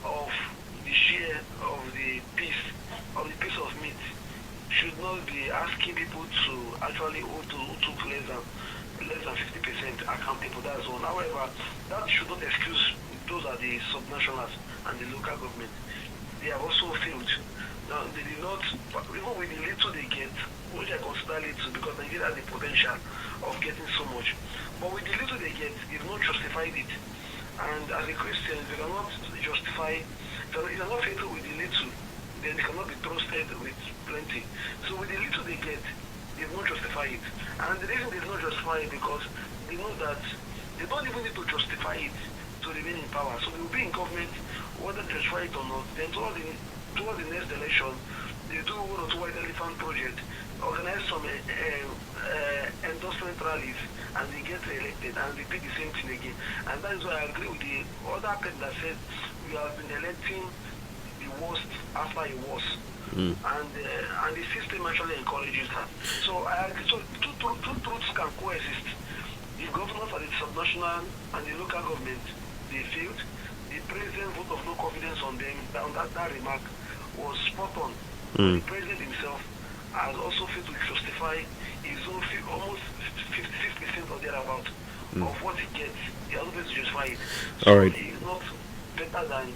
of the share of the piece of meat should not be asking people to actually who took less than 50% accountable. That's one. However, that should not excuse those are the subnationals and the local government. They have also failed. Now, they did not, even with the little they get, which I consider little because Nigeria has the potential of getting so much. But with the little they get, they've not justified it. And as a Christian, they cannot justify, if they are not faithful with the little, then they cannot be trusted with plenty. So with the little they get, they will not justify it. And the reason they will not justify it because they know that they don't even need to justify it to remain in power. So they will be in government whether they justify it or not. Then towards the next election, they do one or two white elephant project, organize some endorsement rallies, and they get elected and repeat the same thing again. And that is why I agree with the other person that said we have been electing the worst after a worse. And the system actually encourages that. So two truths can coexist. The governors and the subnational and the local government, they failed. The president vote of no confidence on them. That remark was spot on. The president himself has also failed to justify his own almost 56% or thereabout of what he gets. He has failed to justify it. So all right. He's not better than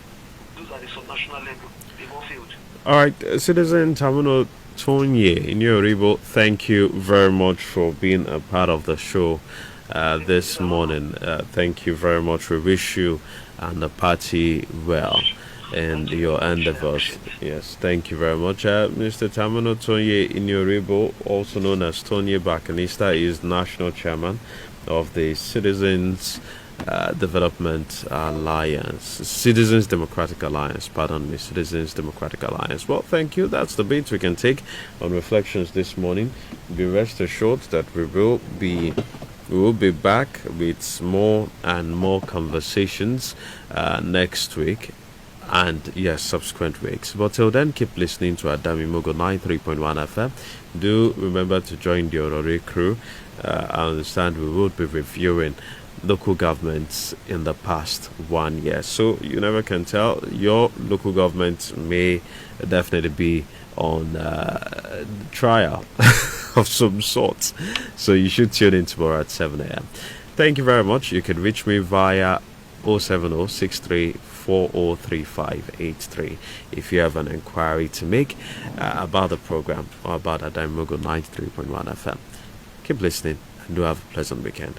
those at the subnational level. They've all failed. All right, Citizen Tamuno Tonye in Yoruba, thank you very much for being a part of the show this morning. Thank you very much. We wish you and the party well in your endeavors. Yes, thank you very much. Mr. Tamuno Tonye in Yoruba, also known as Tonye Barcarnista, is national chairman of the Citizens Democratic Alliance. Citizens Democratic Alliance. Well, thank you. That's the bit we can take on Reflections this morning. Be rest assured that we will be back with more and more conversations next week. and yes, subsequent weeks. But till then, keep listening to Adami Mogo 93.1 FM. Do remember to join the Orore crew. I understand we will be reviewing local governments in the past 1 year, so you never can tell. Your local government may definitely be on trial of some sort, so you should tune in tomorrow at 7 a.m. Thank you very much. You can reach me via 07063403583 if you have an inquiry to make about the program or about Adaimogo 93.1 FM. Keep listening and do have a pleasant weekend.